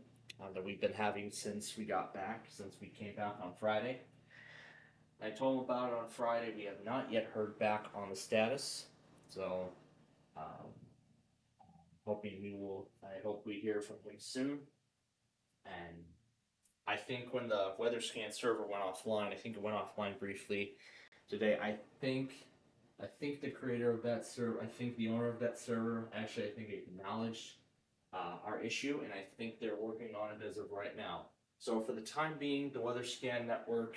that we've been having since we got back, since we came back on Friday. I told them about it on Friday. We have not yet heard back on the status, so hoping we will. I hope we hear from him soon. And I think when the weather scan server went offline, I think it went offline briefly today. I think the creator of that server, I think the owner of that server, actually, I think acknowledged our issue, and I think they're working on it as of right now. So for the time being, the Weather Scan Network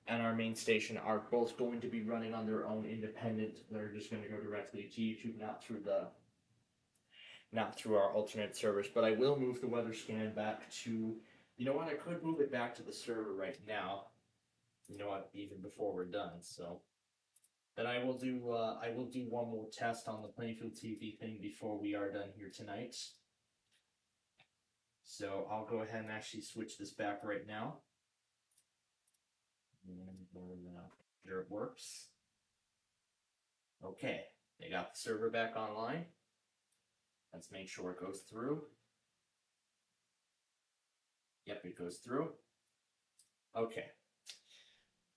and our main station are both going to be running on their own independent. They're just going to go directly to YouTube, not through our alternate servers. But I will move the weather scan back to. You know what? I could move it back to the server right now. You know what? Even before we're done, so. Then I will do one more test on the Plainfield TV thing before we are done here tonight. So I'll go ahead and actually switch this back right now. And sure it works. Okay, they got the server back online. Let's make sure it goes through. Yep, it goes through. Okay.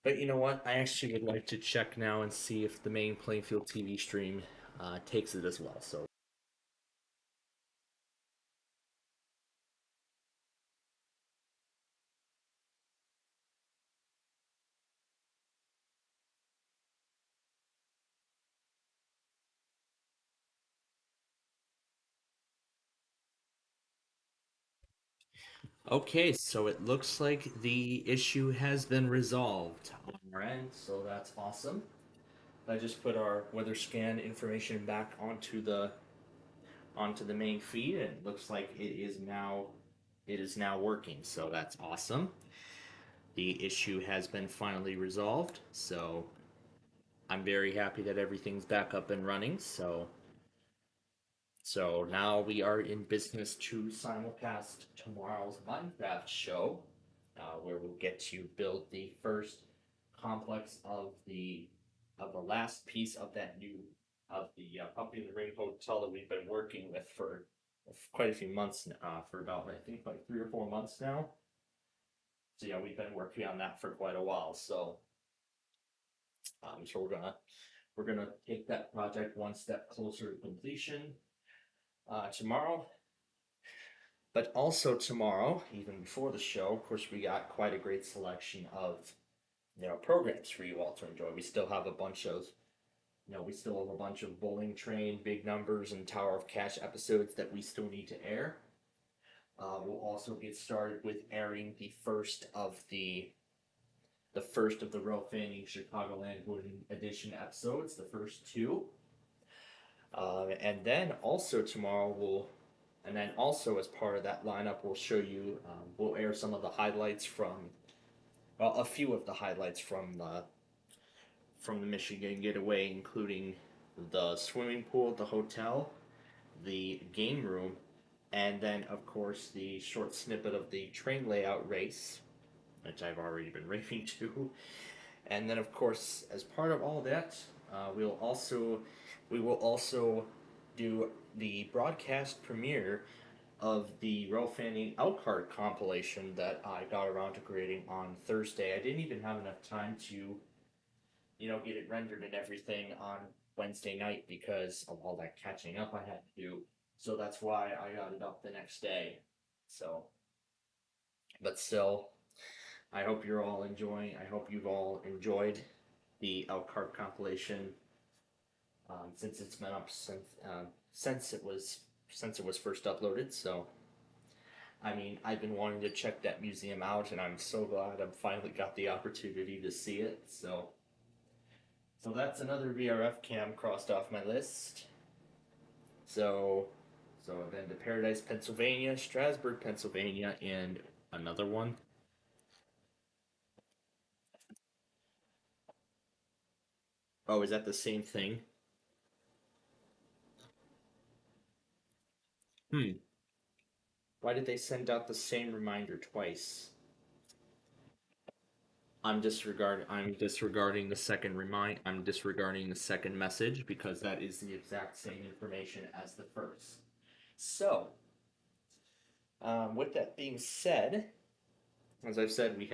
But you know what? I actually would like to check now and see if the main Plainfield TV stream takes it as well. So. Okay, so it looks like the issue has been resolved on our end, so that's awesome. I just put our weather scan information back onto the main feed, and it looks like it is now working, so that's awesome. The issue has been finally resolved, so I'm very happy that everything's back up and running. So now we are in business to simulcast tomorrow's Minecraft show, where we'll get to build the first complex of the last piece of that new of the Puppy in the Ring hotel that we've been working with for quite a few months, for about I think like 3 or 4 months now. So yeah, we've been working on that for quite a while. So we're gonna take that project one step closer to completion tomorrow. But also tomorrow, even before the show, of course, we got quite a great selection of programs for you all to enjoy. We still have a bunch of Bowling Train, Big Numbers, and Tower of Cash episodes that we still need to air. We'll also get started with airing the first of the Royal Fanning Chicagoland Golden Edition episodes, the first two. And then also tomorrow and then also as part of that lineup, we'll air some of the highlights a few of the highlights from the Michigan getaway, including the swimming pool, the hotel, the game room, and then of course the short snippet of the train layout race, which I've already been raving to. And then of course, as part of all that, we will also do the broadcast premiere of the Royal Fanning Elkhart compilation that I got around to creating on Thursday. I didn't even have enough time to get it rendered and everything on Wednesday night because of all that catching up I had to do. So that's why I got it up the next day. So, but still, I hope you're all enjoying. I hope you've all enjoyed the Elkhart compilation since it's been up since it was first uploaded. So, I mean, I've been wanting to check that museum out, and I'm so glad I've finally got the opportunity to see it. So that's another VRF cam crossed off my list. So I've been to Paradise, Pennsylvania, Strasburg, Pennsylvania, and another one. Oh, is that the same thing? Why did they send out the same reminder twice? I'm disregarding the second message because that is the exact same information as the first. So, with that being said, as I've said, we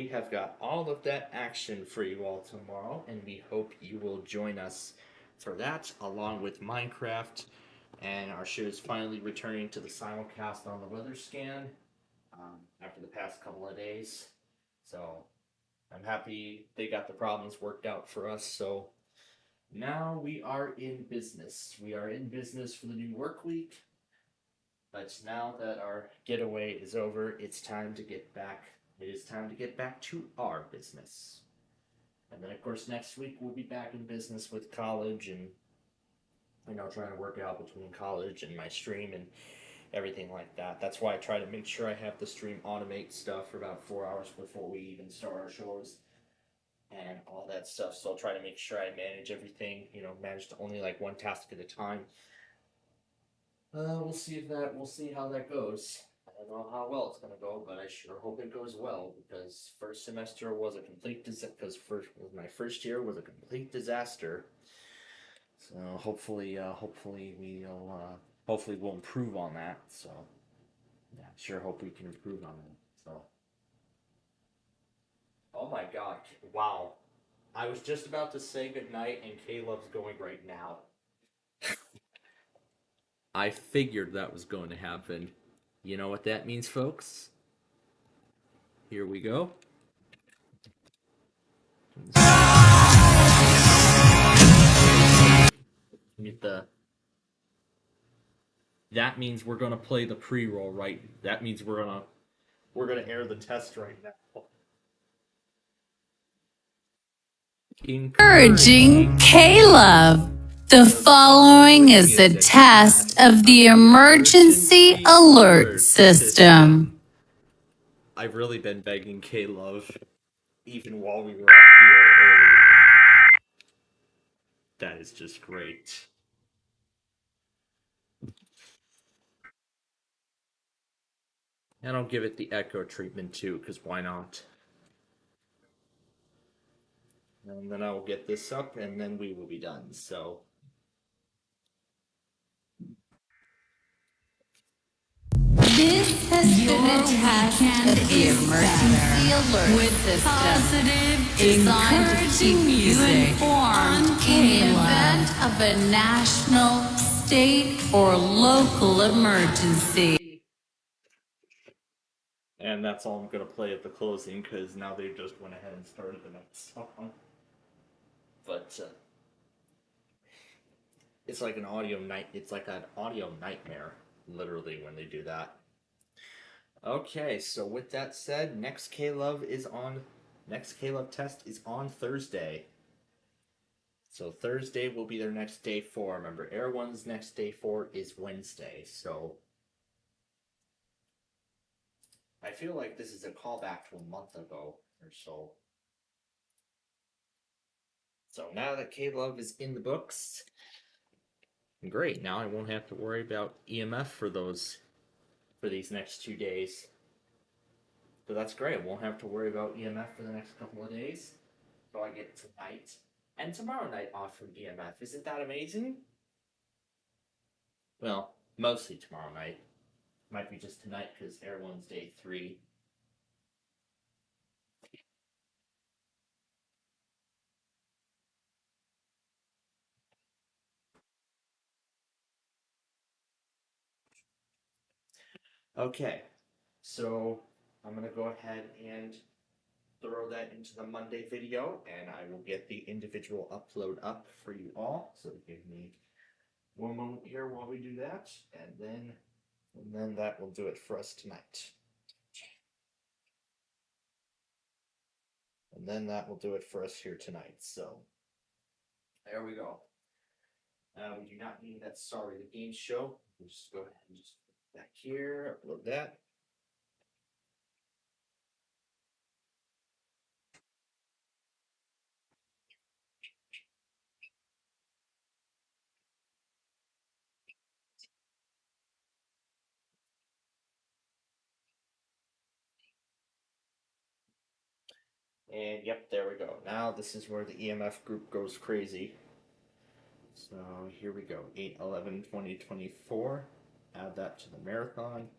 have got all of that action for you all tomorrow, and we hope you will join us for that, along with Minecraft, and our show is finally returning to the simulcast on the weather scan after the past couple of days. So I'm happy they got the problems worked out for us. So now we are in business. We are in business for the new work week. But now that our getaway is over, it's time to get back it is time to get back to our business. And then, of course, next week we'll be back in business with college and, trying to work out between college and my stream and everything like that. That's why I try to make sure I have the stream automate stuff for about 4 hours before we even start our shows and all that stuff. So I'll try to make sure I manage everything, manage to only like one task at a time. We'll see how that goes. I don't know how well it's gonna go, but I sure hope it goes well because first semester was a complete my first year was a complete disaster. So hopefully we'll improve on that. So yeah, sure hope we can improve on it. So oh my god, wow! I was just about to say goodnight, and Caleb's going right now. I figured that was going to happen. You know what that means, folks? Here we go. Get the. That means we're gonna play the pre-roll, right? That means we're gonna air the test right now. Encouraging Caleb. The following is a test of the emergency alert system. I've really been begging Caleb, even while we were off here earlier. That is just great. And I'll give it the echo treatment too, because why not? And then I will get this up, and then we will be done. So. This has been a test of the emergency alert system, designed to keep you informed in the event of a national, state, or local emergency. And that's all I'm gonna play at the closing because now they just went ahead and started the next song. But it's like an audio night. It's like an audio nightmare, literally, when they do that. Okay, so with that said, next K-Love test is on Thursday. So Thursday will be their next day 4. Remember, Air One's next day 4 is Wednesday. So I feel like this is a callback to a month ago or so. So now that K-Love is in the books, great. Now I won't have to worry about EMF for these next 2 days. So that's great. I won't have to worry about EMF for the next couple of days. So I get tonight and tomorrow night off from EMF. Isn't that amazing? Well, mostly tomorrow night. Might be just tonight because Air One's day 3. Okay, so I'm going to go ahead and throw that into the Monday video, and I will get the individual upload up for you all. So give me one moment here while we do that, and then that will do it for us tonight. And then that will do it for us here tonight. So there we go. We do not need that Sorry the Game show. We'll just go ahead and just put it back here, upload that. And yep, there we go. Now this is where the EMF group goes crazy. So here we go. 8/11/2024. Add that to the marathon.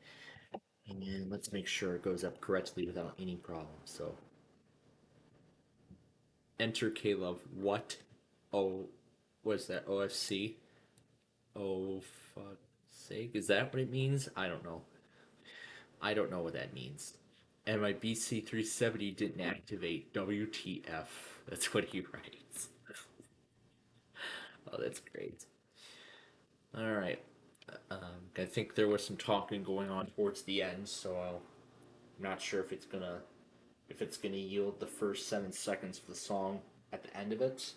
And let's make sure it goes up correctly without any problems. So enter Caleb. What? Oh, what's that? OFC? Oh, fuck sake. Is that what it means? I don't know. I don't know what that means. And my BC370 didn't activate. WTF. That's what he writes. Oh, that's great. All right. I think there was some talking going on towards the end, so I'm not sure if it's gonna if it's going to yield the first 7 seconds of the song at the end of it.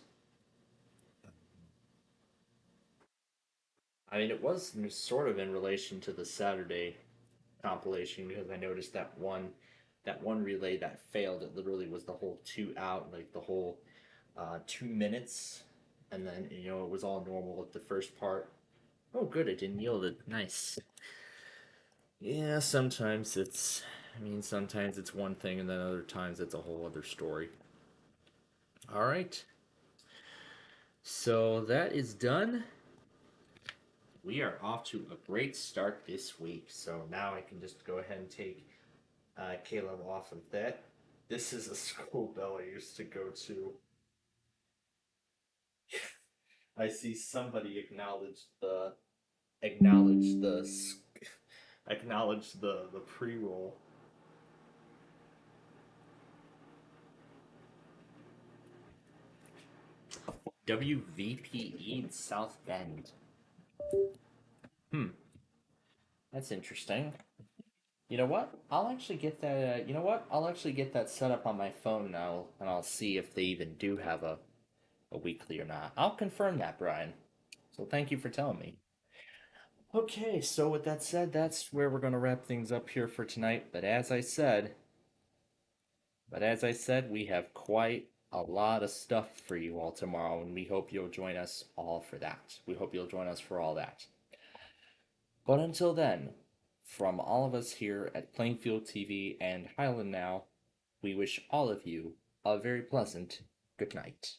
I mean, it was sort of in relation to the Saturday compilation, because I noticed that one relay that failed. It literally was the whole 2 out, like the whole 2 minutes, and then it was all normal at the first part. Oh, good, it didn't yield it. Nice. Yeah, sometimes sometimes it's one thing, and then other times it's a whole other story. All right. So that is done. We are off to a great start this week. So now I can just go ahead and take Caleb off of that. This is a school bell I used to go to. I see somebody acknowledge the pre-roll. WVPE in South Bend. That's interesting. You know what? I'll actually get that. I'll actually get that set up on my phone now, and I'll see if they even do have a weekly or not. I'll confirm that, Brian. So thank you for telling me. Okay, so with that said, that's where we're going to wrap things up here for tonight. But as I said, we have quite a lot of stuff for you all tomorrow, and we hope you'll join us all for that. We hope you'll join us for all that. But until then, from all of us here at Plainfield TV and Highland Now, we wish all of you a very pleasant good night.